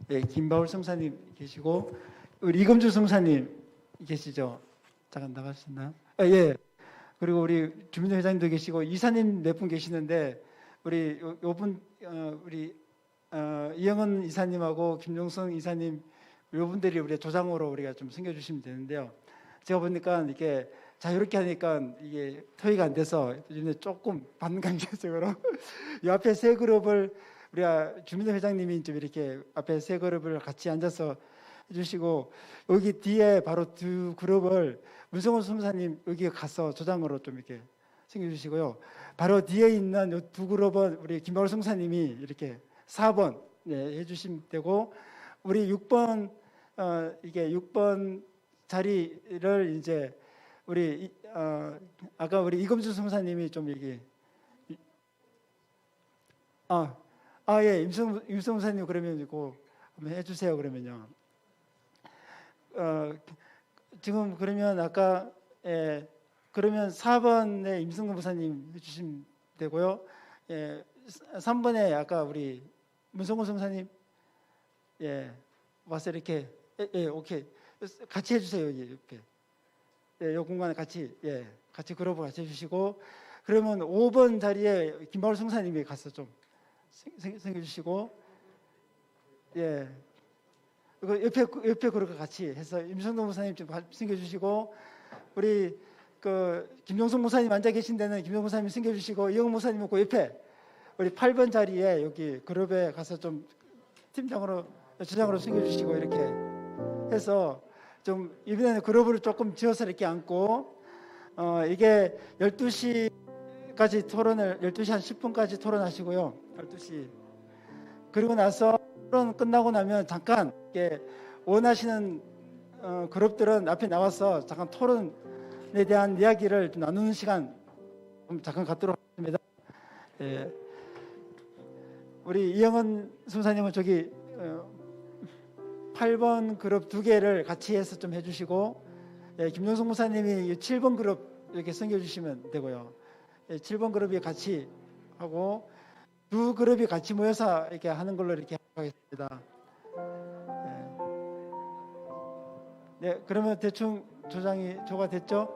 네, 김바울 성사님 계시고 우리 이금주 성사님 계시죠? 잠깐 나가셨나요? 예. 그리고 우리 주민회 회장님도 계시고 이사님 몇 분 계시는데 우리 요분 우리 이영은 이사님하고 김종성 이사님 요분들이 우리 조장으로 우리가 좀 챙겨주시면 되는데요. 제가 보니까 이게 자유롭게 하니까 이게 토의가 안 돼서 조금 반강제적으로 이 앞에 세 그룹을 우리가 주민회 회장님이 좀 이렇게 앞에 세 그룹을 같이 앉아서 해주시고 여기 뒤에 바로 두 그룹을 문성호 선사님 여기 가서 조장으로 좀 이렇게 챙겨주시고요. 바로 뒤에 있는 이 두 그룹은 우리 김바울 성사님이 이렇게 4번 해주시면 되고 우리 6번 이게 6번 자리를 이제 우리 아까 우리 이금주 성사님이 좀 이게 예 임성 성사님 그러면 이거 한번 해주세요 그러면요. 지금 그러면 아까 그러면 4번에 임승근 목사님 해주시면 되고요. 3번에 아까 우리 문성호 성사님 와서 이렇게 오케이 같이 해주세요. 이렇게 요 공간에 같이 같이 그룹을 같이 해주시고 그러면 5번 자리에 김바울 성사님이 가서 좀 생겨주시고 이거 옆에 그룹과 같이 해서 임성동 목사님 좀 챙겨주시고 우리 그 김종성 목사님 앉아 계신 데는 김종성 목사님 챙겨주시고 이영 목사님은 그 옆에 우리 8번 자리에 여기 그룹에 가서 좀 팀장으로 주장으로 챙겨주시고 이렇게 해서 좀 이번에는 그룹을 조금 지어서 이렇게 앉고 이게 12시까지 토론을 12시 한 10분까지 토론하시고요. 12시 그리고 나서 토론 끝나고 나면 잠깐 이렇게 원하시는 그룹들은 앞에 나와서 잠깐 토론에 대한 이야기를 좀 나누는 시간 잠깐 갖도록 하겠습니다. 우리 이영은 순사님은 저기 8번 그룹 2개를 같이 해서 좀 해주시고 김종성 목사님이 7번 그룹 이렇게 섬겨주시면 되고요. 7번 그룹이 같이 하고 두 그룹이 같이 모여서 이렇게 하는 걸로 이렇게 하겠습니다. 네, 그러면 대충 조장이 조가 됐죠?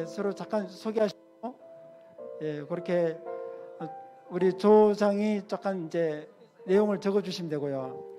서로 잠깐 소개하시고, 그렇게 우리 조장이 잠깐 이제 내용을 적어주시면 되고요.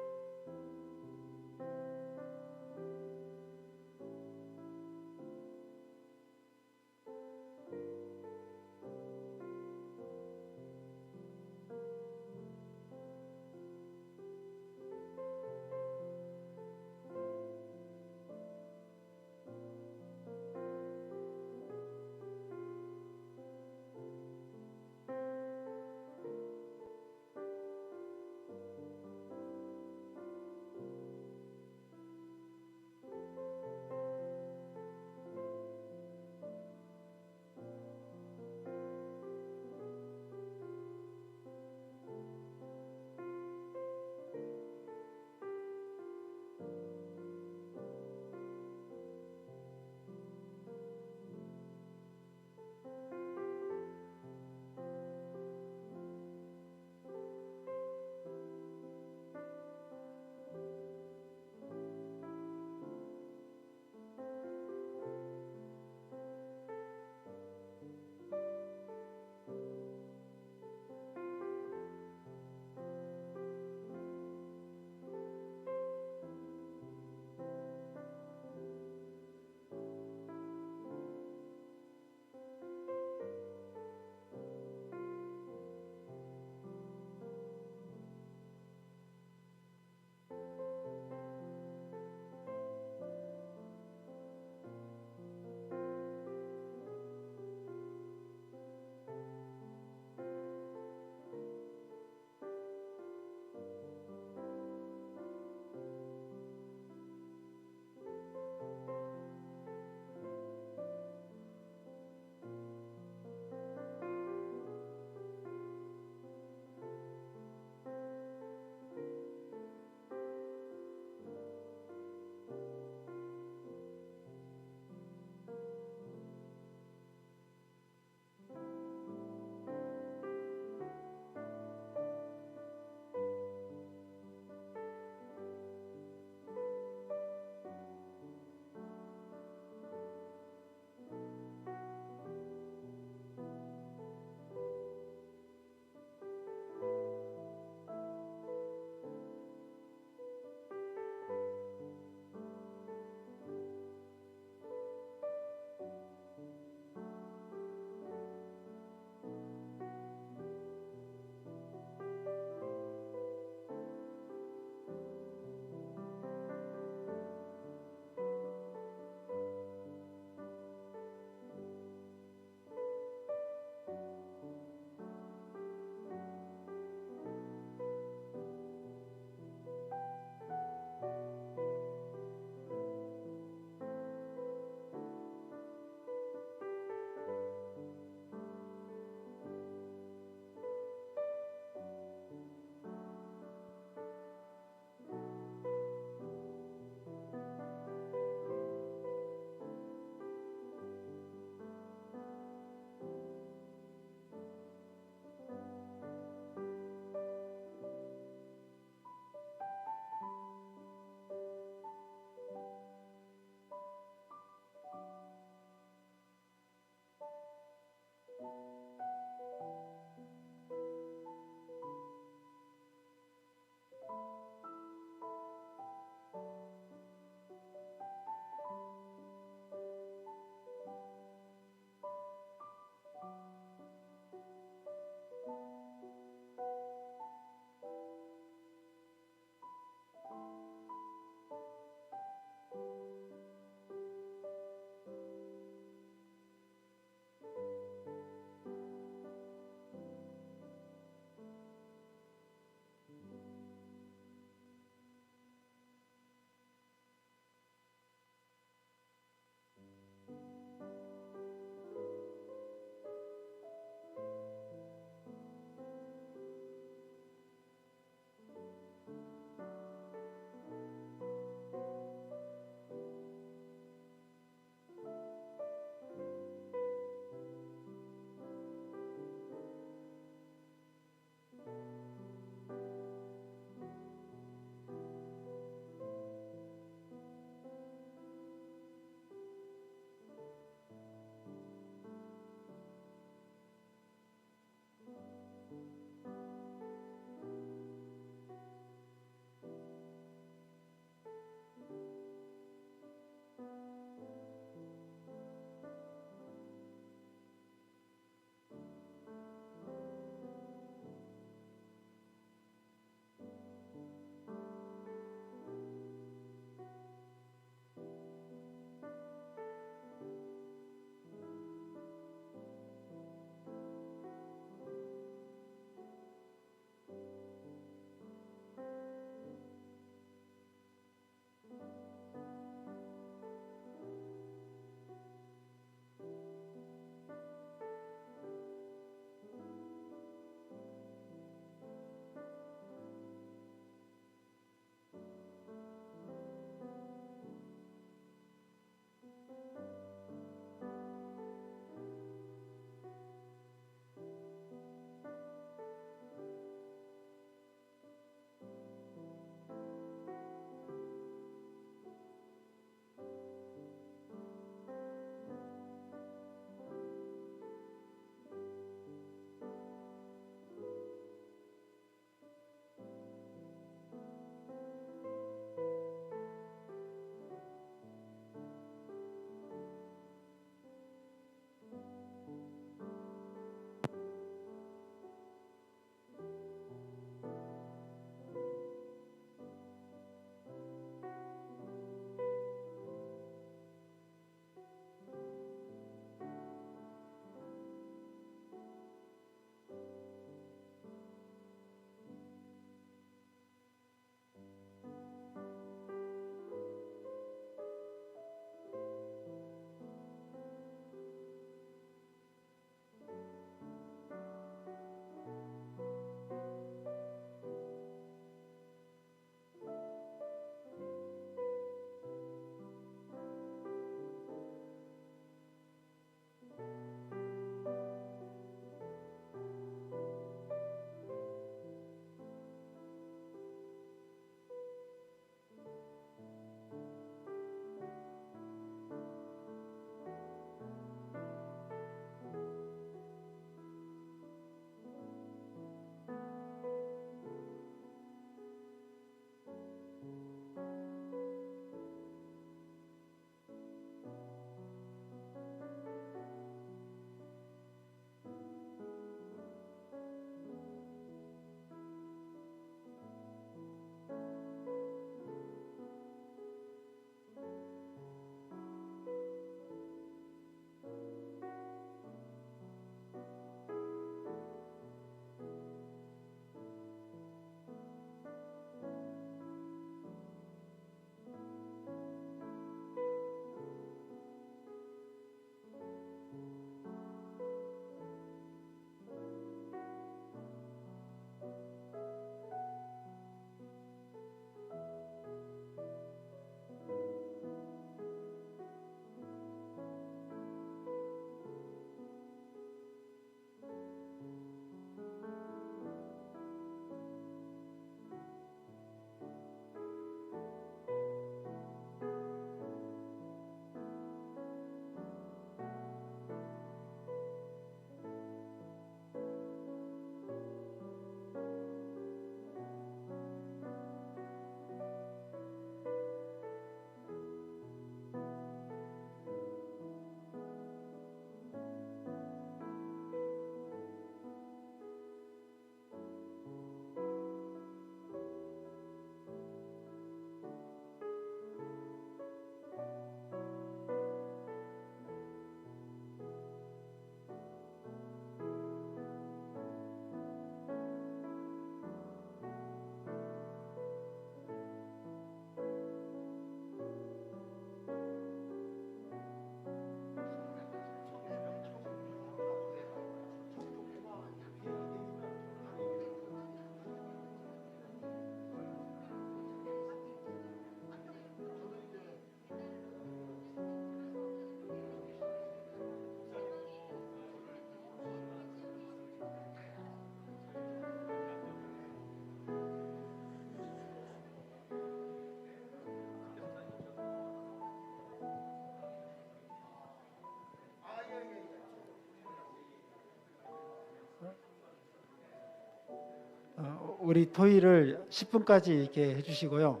우리 토의를 10분까지 이렇게 해주시고요.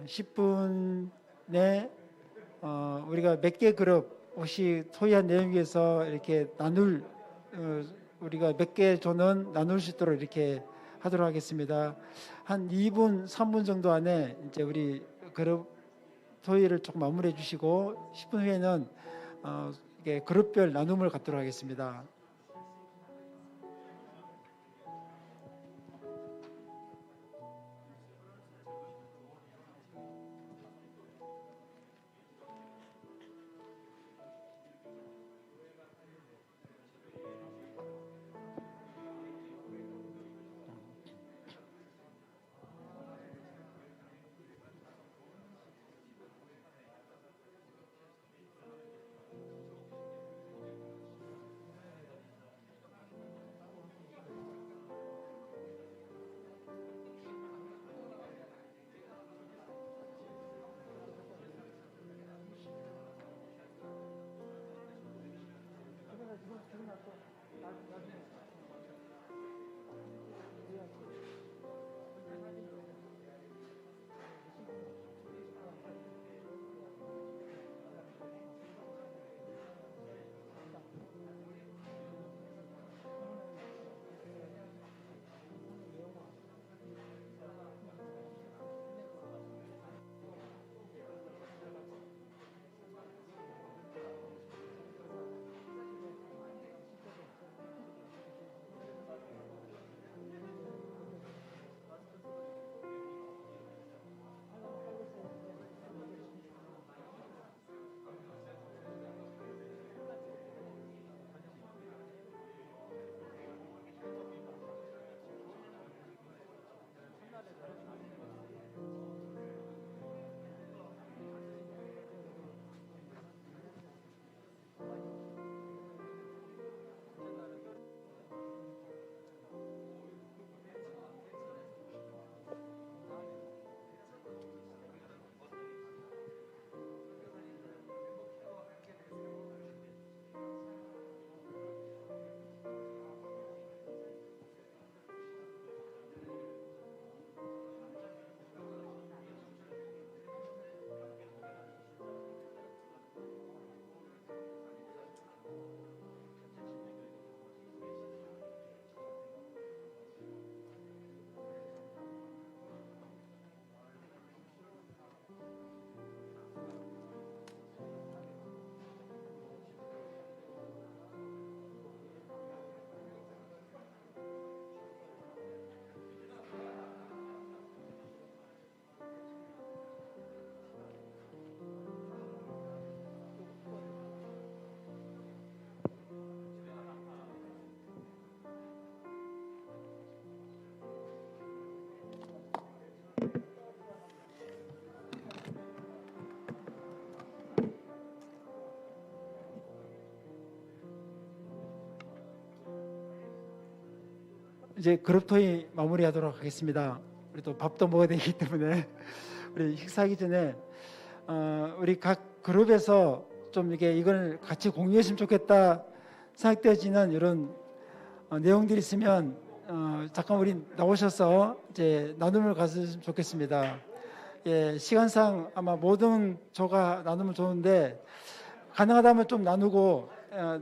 10분 내 우리가 몇 개 그룹 혹시 토의한 내용 위해서 이렇게 우리가 몇 개 조는 나눌 수 있도록 이렇게 하도록 하겠습니다. 한 2분, 3분 정도 안에 이제 우리 그룹 토의를 조금 마무리해 주시고 10분 후에는 이게 그룹별 나눔을 갖도록 하겠습니다. 이제 그룹 토의 마무리하도록 하겠습니다. 우리 또 밥도 먹어야 되기 때문에 우리 식사하기 전에 우리 각 그룹에서 좀 이걸 같이 공유했으면 좋겠다 생각되어지는 이런 내용들이 있으면 잠깐 우리 나오셔서 이제 나눔을 가졌으면 좋겠습니다. 예, 시간상 아마 모든 조가 나누면 좋은데 가능하다면 좀 나누고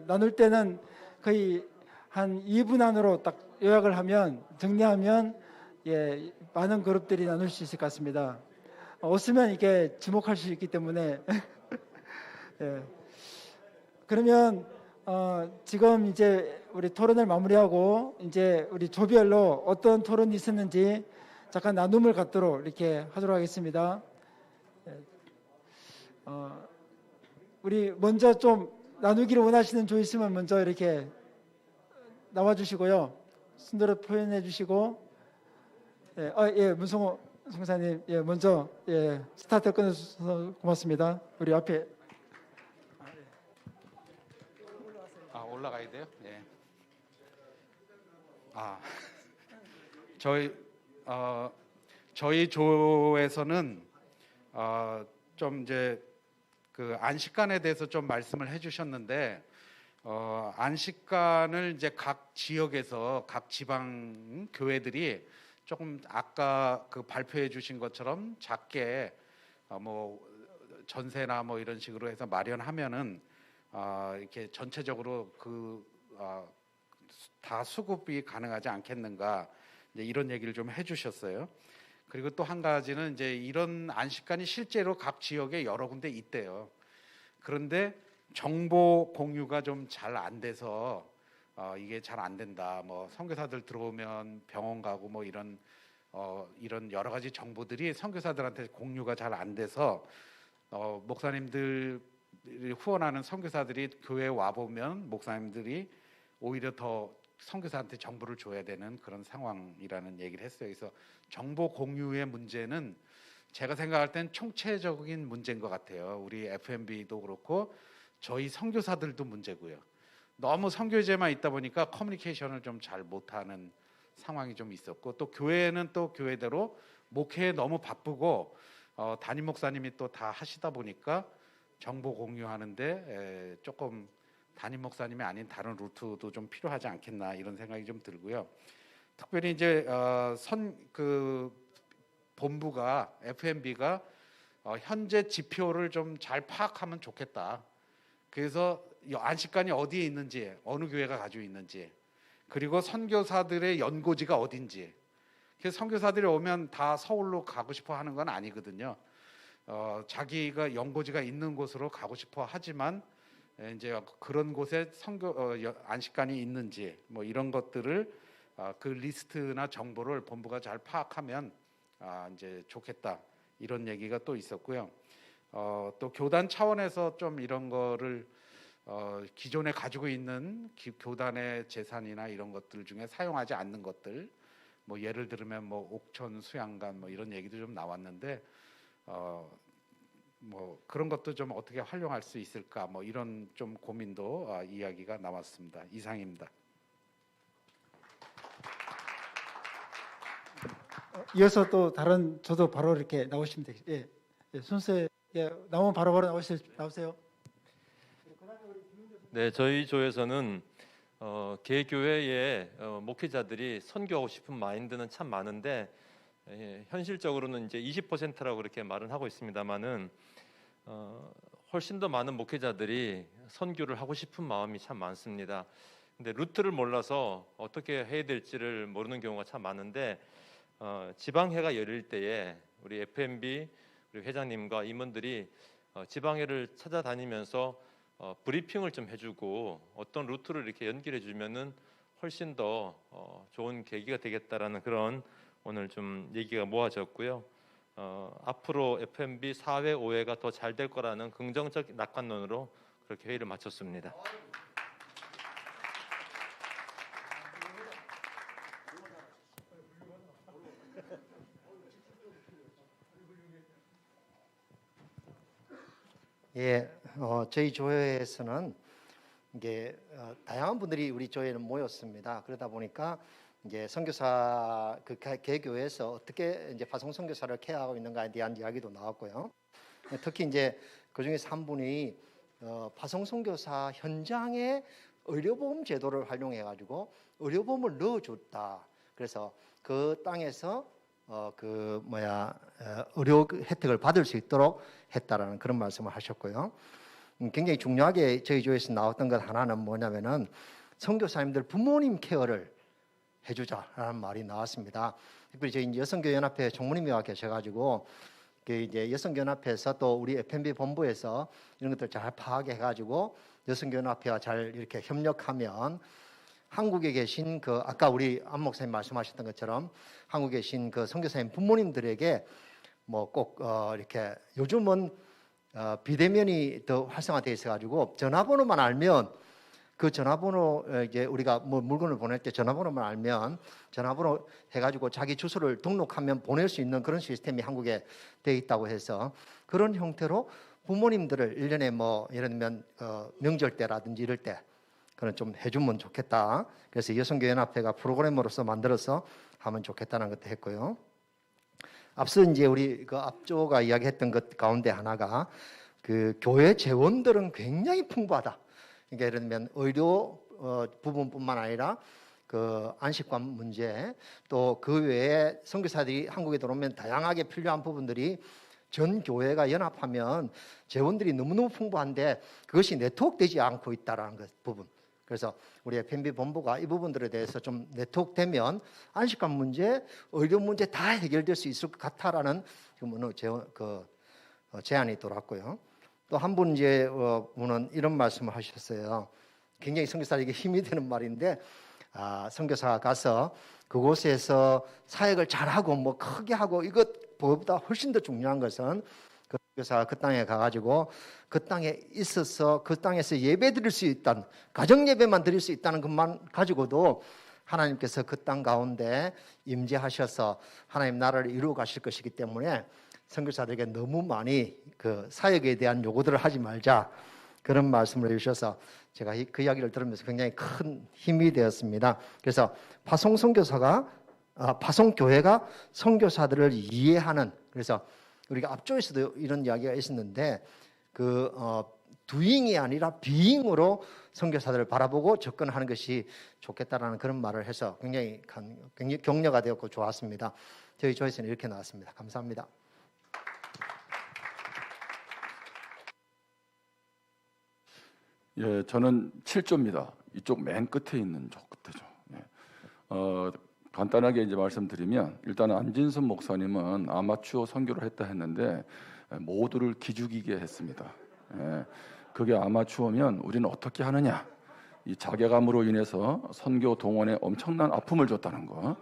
나눌 때는 거의 한 2분 안으로 딱 요약을 하면 정리하면 예, 많은 그룹들이 나눌 수 있을 것 같습니다. 없으면 이게 지목할 수 있기 때문에 예. 그러면 지금 이제 우리 토론을 마무리하고 이제 우리 조별로 어떤 토론이 있었는지 잠깐 나눔을 갖도록 이렇게 하도록 하겠습니다. 예. 우리 먼저 좀 나누기를 원하시는 조 있으면 먼저 이렇게 나와주시고요. 순서로 표현해 주시고, 예, 문성호 성사님, 예, 먼저 예, 스타트 끊어주셔서 고맙습니다. 우리 앞에 올라가야 돼요? 예. 저희 조에서는 좀 이제 그 안식관에 대해서 좀 말씀을 해주셨는데 안식관을 이제 각 지역에서 각 지방 교회들이 조금 아까 그 발표해 주신 것처럼 작게 뭐 전세나 뭐 이런 식으로 해서 마련하면은 이렇게 전체적으로 다 수급이 가능하지 않겠는가, 이제 이런 얘기를 좀 해주셨어요. 그리고 또 한 가지는 이제 이런 안식관이 실제로 각 지역에 여러 군데 있대요. 그런데 정보 공유가 좀 잘 안 돼서 이게 잘 안 된다. 뭐 선교사들 들어오면 병원 가고 뭐 이런 여러 가지 정보들이 선교사들한테 공유가 잘 안 돼서 목사님들 후원하는 선교사들이 교회에 와 보면 목사님들이 오히려 더 선교사한테 정보를 줘야 되는 그런 상황이라는 얘기를 했어요. 그래서 정보 공유의 문제는 제가 생각할 땐 총체적인 문제인 것 같아요. 우리 FMB도 그렇고 저희 선교사들도 문제고요. 너무 선교제만 있다 보니까 커뮤니케이션을 좀 잘 못하는 상황이 좀 있었고, 또 교회는 또 교회대로 목회에 너무 바쁘고 담임 목사님이 또 다 하시다 보니까 정보 공유하는데 조금 담임 목사님이 아닌 다른 루트도 좀 필요하지 않겠나, 이런 생각이 좀 들고요. 특별히 이제 본부가 FMB가 현재 지표를 좀 잘 파악하면 좋겠다. 그래서 안식관이 어디에 있는지, 어느 교회가 가지고 있는지, 그리고 선교사들의 연고지가 어딘지. 그래서 선교사들이 오면 다 서울로 가고 싶어 하는 건 아니거든요. 자기가 연고지가 있는 곳으로 가고 싶어 하지만 이제 그런 곳에 안식관이 있는지 뭐 이런 것들을 그 리스트나 정보를 본부가 잘 파악하면 이제 좋겠다, 이런 얘기가 또 있었고요. 또 교단 차원에서 좀 이런 거를 기존에 가지고 있는 교단의 재산이나 이런 것들 중에 사용하지 않는 것들, 뭐 예를 들면 뭐 옥천 수양관 뭐 이런 얘기도 좀 나왔는데 뭐 그런 것도 좀 어떻게 활용할 수 있을까, 뭐 이런 좀 고민도 이야기가 나왔습니다. 이상입니다. 이어서 또 다른 저도 바로 이렇게 나오시면 되겠습니다. 예, 순서에 나오면 바로바로 나오세요. 네, 저희 조에서는 개교회의 목회자들이 선교하고 싶은 마인드는 참 많은데 현실적으로는 이제 20%라고 그렇게 말은 하고 있습니다만은 훨씬 더 많은 목회자들이 선교를 하고 싶은 마음이 참 많습니다. 근데 루트를 몰라서 어떻게 해야 될지를 모르는 경우가 참 많은데 지방회가 열릴 때에 우리 FMB 우리 회장님과 임원들이 지방회를 찾아다니면서 브리핑을 좀 해주고 어떤 루트를 이렇게 연결해 주면은 훨씬 더 좋은 계기가 되겠다라는 그런 오늘 좀 얘기가 모아졌고요. 앞으로 FMB 4회, 5회가 더 잘 될 거라는 긍정적 낙관론으로 그렇게 회의를 마쳤습니다. 예, 저희 교회에서는 이게 다양한 분들이 우리 교회에 모였습니다. 그러다 보니까 이제 선교사 그 개교에서 어떻게 이제 파송 선교사를 케어하고 있는가에 대한 이야기도 나왔고요. 특히 이제 그 중에서 한 분이 파송 선교사 현장에 의료보험 제도를 활용해 가지고 의료보험을 넣어줬다. 그래서 그 땅에서 의료 혜택을 받을 수 있도록 했다라는 그런 말씀을 하셨고요. 굉장히 중요하게 저희 교회에서 나왔던 것 하나는 뭐냐면은 선교사님들 부모님 케어를 해주자라는 말이 나왔습니다. 특별히 저희 여성교연합회 총무님이 와 계셔가지고 이제 여성교연합회에서 또 우리 FMB 본부에서 이런 것들 잘 파악해가지고 여성교연합회와 잘 이렇게 협력하면 한국에 계신 그 아까 우리 안 목사님 말씀하셨던 것처럼 한국에 계신 그 선교사님 부모님들에게 뭐 꼭 이렇게 요즘은 비대면이 더 활성화되어 있어가지고 전화번호만 알면 그 전화번호 이제 우리가 뭐 물건을 보낼 때 전화번호만 알면 전화번호 해가지고 자기 주소를 등록하면 보낼 수 있는 그런 시스템이 한국에 되어 있다고 해서 그런 형태로 부모님들을 1년에 뭐 예를 들면 명절 때라든지 이럴 때 그런 좀 해주면 좋겠다. 그래서 여성교연합회가 프로그램으로서 만들어서 하면 좋겠다는 것도 했고요. 앞서 이제 우리 그 앞조가 이야기했던 것 가운데 하나가 그 교회 재원들은 굉장히 풍부하다. 그러니까 예를 들면 의료 부분뿐만 아니라 그 안식관 문제, 또 그 외에 선교사들이 한국에 들어오면 다양하게 필요한 부분들이 전 교회가 연합하면 재원들이 너무너무 풍부한데 그것이 네트워크되지 않고 있다라는 것 부분. 그래서 우리 FMB 본부가 이 부분들에 대해서 좀 네트워크되면 안식관 문제, 의료 문제 다 해결될 수 있을 것 같다라는 지금 제안이 돌았고요. 또 한 분 이제 분은 이런 말씀을 하셨어요. 굉장히 선교사에게 힘이 되는 말인데, 선교사가 가서 그곳에서 사역을 잘하고 뭐 크게 하고 이것보다 훨씬 더 중요한 것은 그 선교사가 그 땅에 가가지고 그 땅에 있어서 그 땅에서 예배 드릴 수 있다는, 가정 예배만 드릴 수 있다는 것만 가지고도 하나님께서 그 땅 가운데 임재하셔서 하나님 나라를 이루어 가실 것이기 때문에 선교사들에게 너무 많이 그 사역에 대한 요구들을 하지 말자, 그런 말씀을 해주셔서 제가 그 이야기를 들으면서 굉장히 큰 힘이 되었습니다. 그래서 파송교회가 선교사들을 이해하는, 그래서 우리가 앞쪽에서도 이런 이야기가 있었는데 두잉이 아니라 비잉으로 선교사들을 바라보고 접근하는 것이 좋겠다라는 그런 말을 해서 굉장히 격려가 되었고 좋았습니다. 저희 조회에서는 이렇게 나왔습니다. 감사합니다. 예, 저는 7조입니다. 이쪽 맨 끝에 있는 저 끝에죠. 예. 간단하게 이제 말씀드리면, 일단 안진선 목사님은 아마추어 선교를 했다 했는데 모두를 기죽이게 했습니다. 예. 그게 아마추어면 우리는 어떻게 하느냐? 이 자괴감으로 인해서 선교 동원에 엄청난 아픔을 줬다는 거.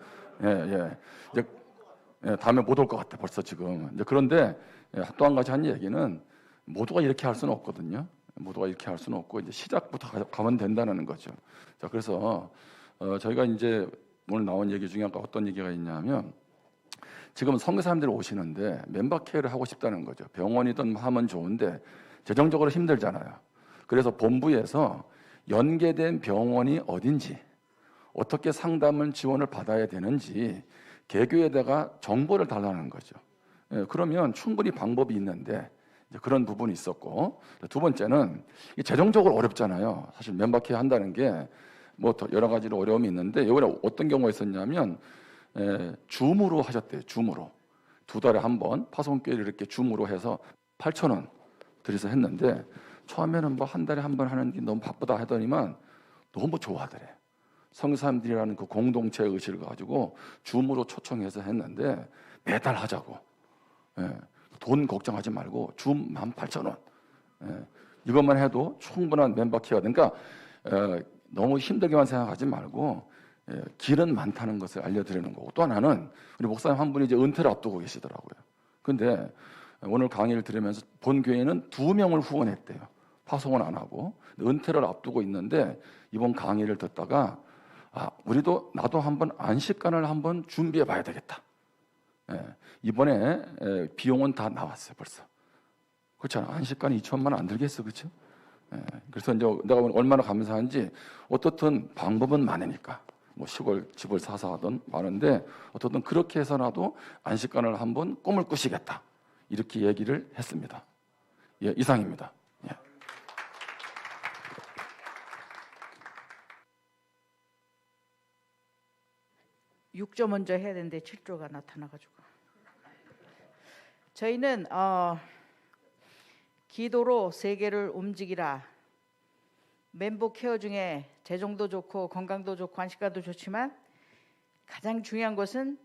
이제 다음에 못 올 것 같아 벌써 지금. 이제 그런데 또 한 가지 한 얘기는 모두가 이렇게 할 수는 없거든요. 모두가 이렇게 할 수는 없고 이제 시작부터 가면 된다는 거죠. 자, 그래서 저희가 이제 오늘 나온 얘기 중에 아까 어떤 얘기가 있냐면, 지금 선교사님들이 오시는데 멤버 케어를 하고 싶다는 거죠. 병원이든 하면 좋은데 재정적으로 힘들잖아요. 그래서 본부에서 연계된 병원이 어딘지, 어떻게 상담을 지원을 받아야 되는지 개교에다가 정보를 달라는 거죠. 예, 그러면 충분히 방법이 있는데 그런 부분이 있었고, 두 번째는 재정적으로 어렵잖아요. 사실 멤버 케어 한다는 게 뭐 여러 가지로 어려움이 있는데, 이번에 어떤 경우가 있었냐면 줌으로 하셨대요. 줌으로 2달에 한 번 파송교회를 이렇게 줌으로 해서 8,000원 들여서 했는데, 처음에는 뭐 한 달에 한 번 하는 게 너무 바쁘다 하더니만 너무 좋아하더래. 선교사님들이라는 그 공동체 의식을 가지고 줌으로 초청해서 했는데 매달 하자고. 예. 돈 걱정하지 말고 줌 18,000원. 예. 이것만 해도 충분한 멤버 케어가 되니까 너무 힘들게만 생각하지 말고 길은 많다는 것을 알려드리는 거고, 또 하나는 우리 목사님 한 분이 이제 은퇴를 앞두고 계시더라고요. 근데 오늘 강의를 들으면서 본 교회는 2명을 후원했대요. 파송은 안 하고 은퇴를 앞두고 있는데, 이번 강의를 듣다가 나도 한번 안식관을 한번 준비해 봐야 되겠다. 이번에 비용은 다 나왔어요 벌써. 그렇잖아. 안식관이 2천만 원 안 들겠어, 그렇죠? 그래서 이제 내가 얼마나 감사한지, 어떻든 방법은 많으니까 뭐 시골 집을 사서 하든 많은데, 어떻든 그렇게 해서라도 안식관을 한번 꿈을 꾸시겠다, 이렇게 얘기를 했습니다. 예, 이상입니다. 예. (6조) 먼저 해야 되는데 7조가 나타나가지고, 저희는 기도로 세계를 움직이라. 멤버 케어 중에 재정도 좋고 건강도 좋고 안식관도 좋지만 가장 중요한 것은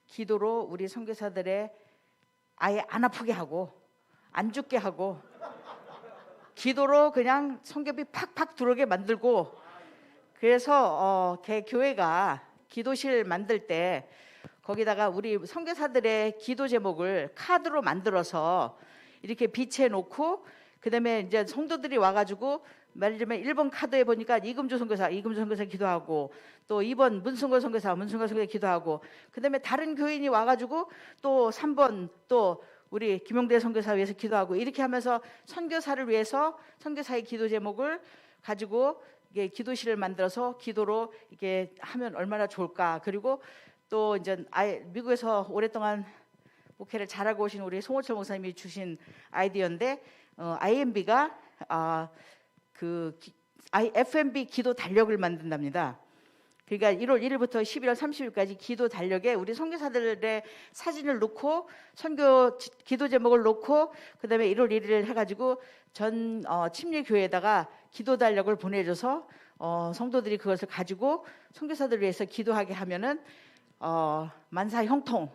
기도로 우리 선교사들의 아예 안 아프게 하고 안 죽게 하고, 기도로 그냥 선교비 팍팍 들어오게 만들고. 그래서 교회가 기도실 만들 때 거기다가 우리 선교사들의 기도 제목을 카드로 만들어서 이렇게 비치해 놓고, 그다음에 이제 성도들이 와가지고 예를 들면 1번 카드에 보니까 이금주 선교사 기도하고, 또 2번 문승걸 선교사 기도하고, 그다음에 다른 교인이 와가지고 또 3번 또 우리 김용대 선교사 위해서 기도하고, 이렇게 하면서 선교사를 위해서 선교사의 기도 제목을 가지고 이게 기도실을 만들어서 기도로 이게 하면 얼마나 좋을까. 그리고 또 이제 미국에서 오랫동안 목회를 잘하고 오신 우리 송호철 목사님이 주신 아이디어인데, IMB가 그 FMB 기도 달력을 만든답니다. 그러니까 1월 1일부터 11월 30일까지 기도 달력에 우리 선교사들의 사진을 놓고 선교 기도 제목을 놓고 그다음에 1월 1일 해가지고 전 침례교회에다가 기도 달력을 보내줘서 성도들이 그것을 가지고 선교사들을 위해서 기도하게 하면은 만사 형통,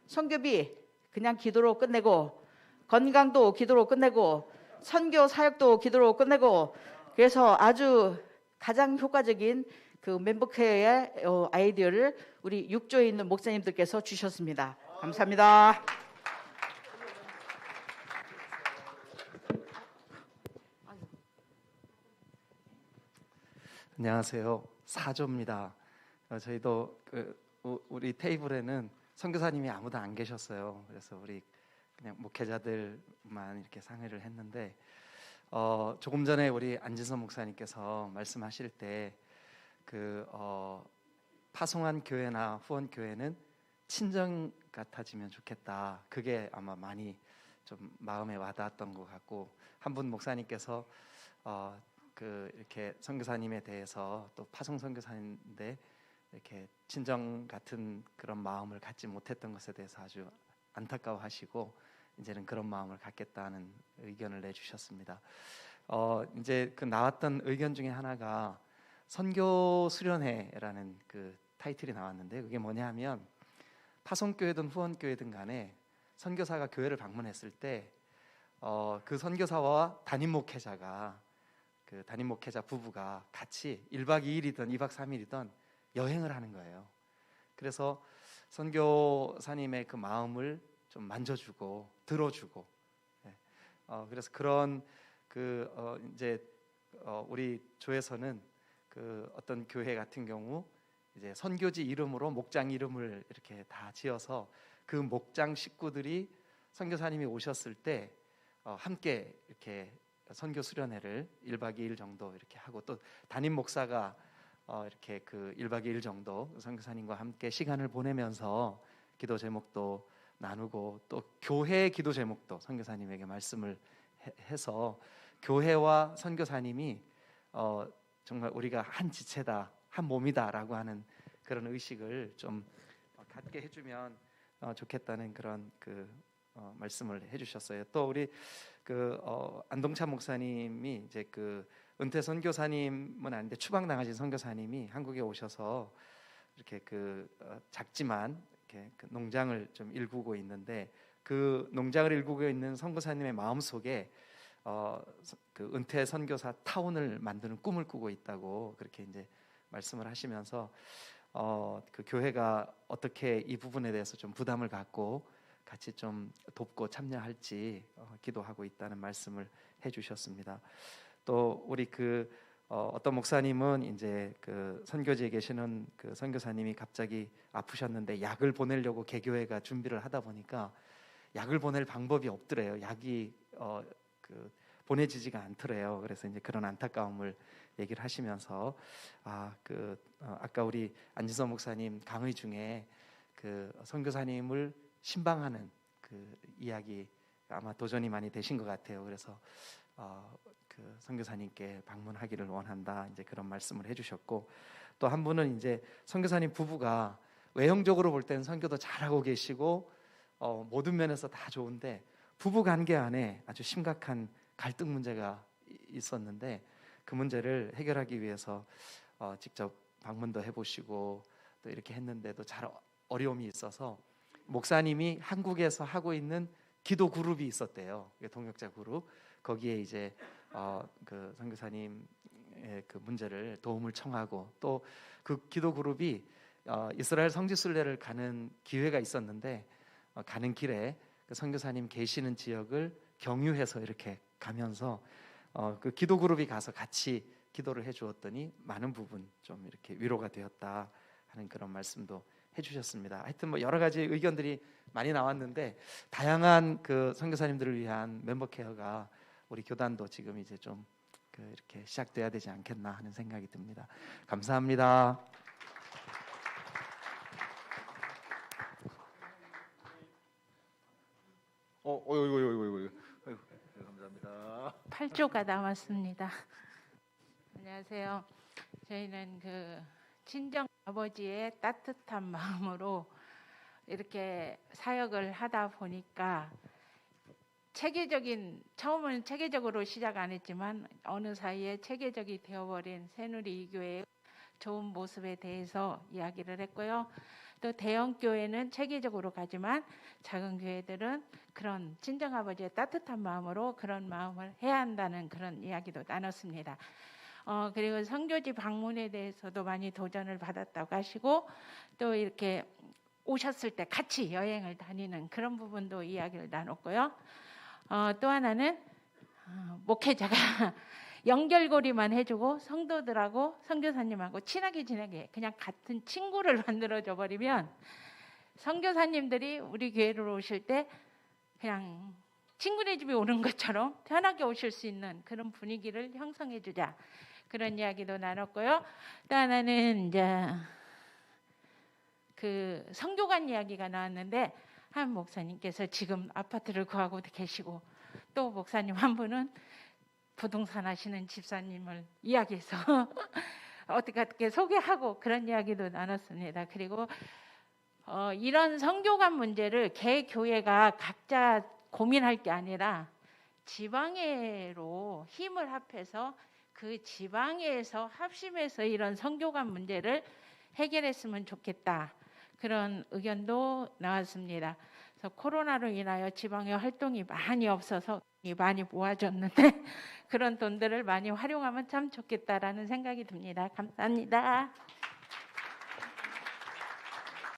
선교비 그냥 기도로 끝내고 건강도 기도로 끝내고 선교 사역도 기도로 끝내고 그래서 아주 가장 효과적인 그 멤버케어의 아이디어를 우리 6조에 있는 목사님들께서 주셨습니다. 감사합니다. 안녕하세요. 4조입니다. 저희도 우리 테이블에는 선교사님이 아무도 안 계셨어요. 그래서 우리 그냥 목회자들만 이렇게 상의를 했는데 조금 전에 우리 안진선 목사님께서 말씀하실 때 파송한 교회나 후원 교회는 친정 같아지면 좋겠다. 그게 아마 많이 좀 마음에 와닿았던 것 같고 한 분 목사님께서 이렇게 선교사님에 대해서 또 파송 선교사인데 이렇게 친정 같은 그런 마음을 갖지 못했던 것에 대해서 아주 안타까워하시고 이제는 그런 마음을 갖겠다는 의견을 내주셨습니다. 이제 그 나왔던 의견 중에 하나가 선교 수련회라는 그 타이틀이 나왔는데 그게 뭐냐면 파송교회든 후원교회든 간에 선교사가 교회를 방문했을 때 그 선교사와 담임 목회자가 그 담임 목회자 부부가 같이 1박 2일이든 2박 3일이든 여행을 하는 거예요. 그래서 선교사님의 그 마음을 좀 만져주고 들어주고 그래서 그런 이제 우리 조에서는 그 어떤 교회 같은 경우 이제 선교지 이름으로 목장 이름을 이렇게 다 지어서 그 목장 식구들이 선교사님이 오셨을 때 함께 이렇게 선교 수련회를 1박 2일 정도 이렇게 하고 또 담임 목사가 이렇게 그 1박 2일 정도 선교사님과 함께 시간을 보내면서 기도 제목도 나누고 또 교회 기도 제목도 선교사님에게 말씀을 해서 교회와 선교사님이 정말 우리가 한 지체다, 한 몸이다라고 하는 그런 의식을 좀 갖게 해주면 좋겠다는 그런 말씀을 해주셨어요. 또 우리 안동찬 목사님이 이제 은퇴 선교사님은 아닌데 추방 당하신 선교사님이 한국에 오셔서 이렇게 작지만 이렇게 농장을 좀 일구고 있는데 그 농장을 일구고 있는 선교사님의 마음 속에 은퇴 선교사 타운을 만드는 꿈을 꾸고 있다고 그렇게 이제 말씀을 하시면서 그 교회가 어떻게 이 부분에 대해서 좀 부담을 갖고 같이 좀 돕고 참여할지 기도하고 있다는 말씀을 해주셨습니다. 또 우리 어떤 목사님은 이제 선교지에 계시는 선교사님이 갑자기 아프셨는데 약을 보내려고 개교회가 준비를 하다 보니까 약을 보낼 방법이 없더래요. 약이 보내지지가 않더래요. 그래서 이제 그런 안타까움을 얘기를 하시면서 아까 우리 안진선 목사님 강의 중에 선교사님을 신방하는 이야기 아마 도전이 많이 되신 것 같아요. 그래서 선교사님께 방문하기를 원한다. 이제 그런 말씀을 해주셨고 또 한 분은 이제 선교사님 부부가 외형적으로 볼 때는 선교도 잘하고 계시고 모든 면에서 다 좋은데 부부 관계 안에 아주 심각한 갈등 문제가 있었는데 그 문제를 해결하기 위해서 직접 방문도 해보시고 또 이렇게 했는데도 잘 어려움이 있어서 목사님이 한국에서 하고 있는 기도 그룹이 있었대요. 동역자 그룹. 거기에 이제 선교사님의 문제를 도움을 청하고 또 그 기도 그룹이 이스라엘 성지순례를 가는 기회가 있었는데 가는 길에 선교사님 계시는 지역을 경유해서 이렇게 가면서 그 기도 그룹이 가서 같이 기도를 해주었더니 많은 부분 좀 이렇게 위로가 되었다 하는 그런 말씀도 해주셨습니다. 하여튼 뭐 여러 가지 의견들이 많이 나왔는데 다양한 선교사님들을 위한 멤버 케어가 우리 교단도 지금 이제 좀 이렇게 시작돼야 되지 않겠나 하는 생각이 듭니다. 감사합니다. 감사합니다. 8조가 남았습니다. 안녕하세요. 저희는 그 친정 아버지의 따뜻한 마음으로 이렇게 사역을 하다 보니까 처음은 체계적으로 시작 안 했지만 어느 사이에 체계적이 되어버린 새누리 교회의 좋은 모습에 대해서 이야기를 했고요. 또 대형 교회는 체계적으로 가지만 작은 교회들은 그런 친정아버지의 따뜻한 마음으로 그런 마음을 해야 한다는 그런 이야기도 나눴습니다. 그리고 선교지 방문에 대해서도 많이 도전을 받았다고 하시고 또 이렇게 오셨을 때 같이 여행을 다니는 그런 부분도 이야기를 나눴고요. 또 하나는 목회자가 연결고리만 해주고 성도들하고 선교사님하고 친하게 지내게 그냥 같은 친구를 만들어줘 버리면 선교사님들이 우리 교회로 오실 때 그냥 친구네 집에 오는 것처럼 편하게 오실 수 있는 그런 분위기를 형성해 주자. 그런 이야기도 나눴고요. 또 하나는 이제 그 선교관 이야기가 나왔는데 한 목사님께서 지금 아파트를 구하고 계시고 또 목사님 한 분은 부동산 하시는 집사님을 이야기해서 어떻게 소개하고 그런 이야기도 나눴습니다. 그리고 이런 선교관 문제를 개 교회가 각자 고민할 게 아니라 지방회로 힘을 합해서 그 지방회에서 합심해서 이런 선교관 문제를 해결했으면 좋겠다. 그런 의견도 나왔습니다. 그래서 코로나로 인하여 지방회 활동이 많이 없어서 많이 모아졌는데 그런 돈들을 많이 활용하면 참 좋겠다라는 생각이 듭니다. 감사합니다.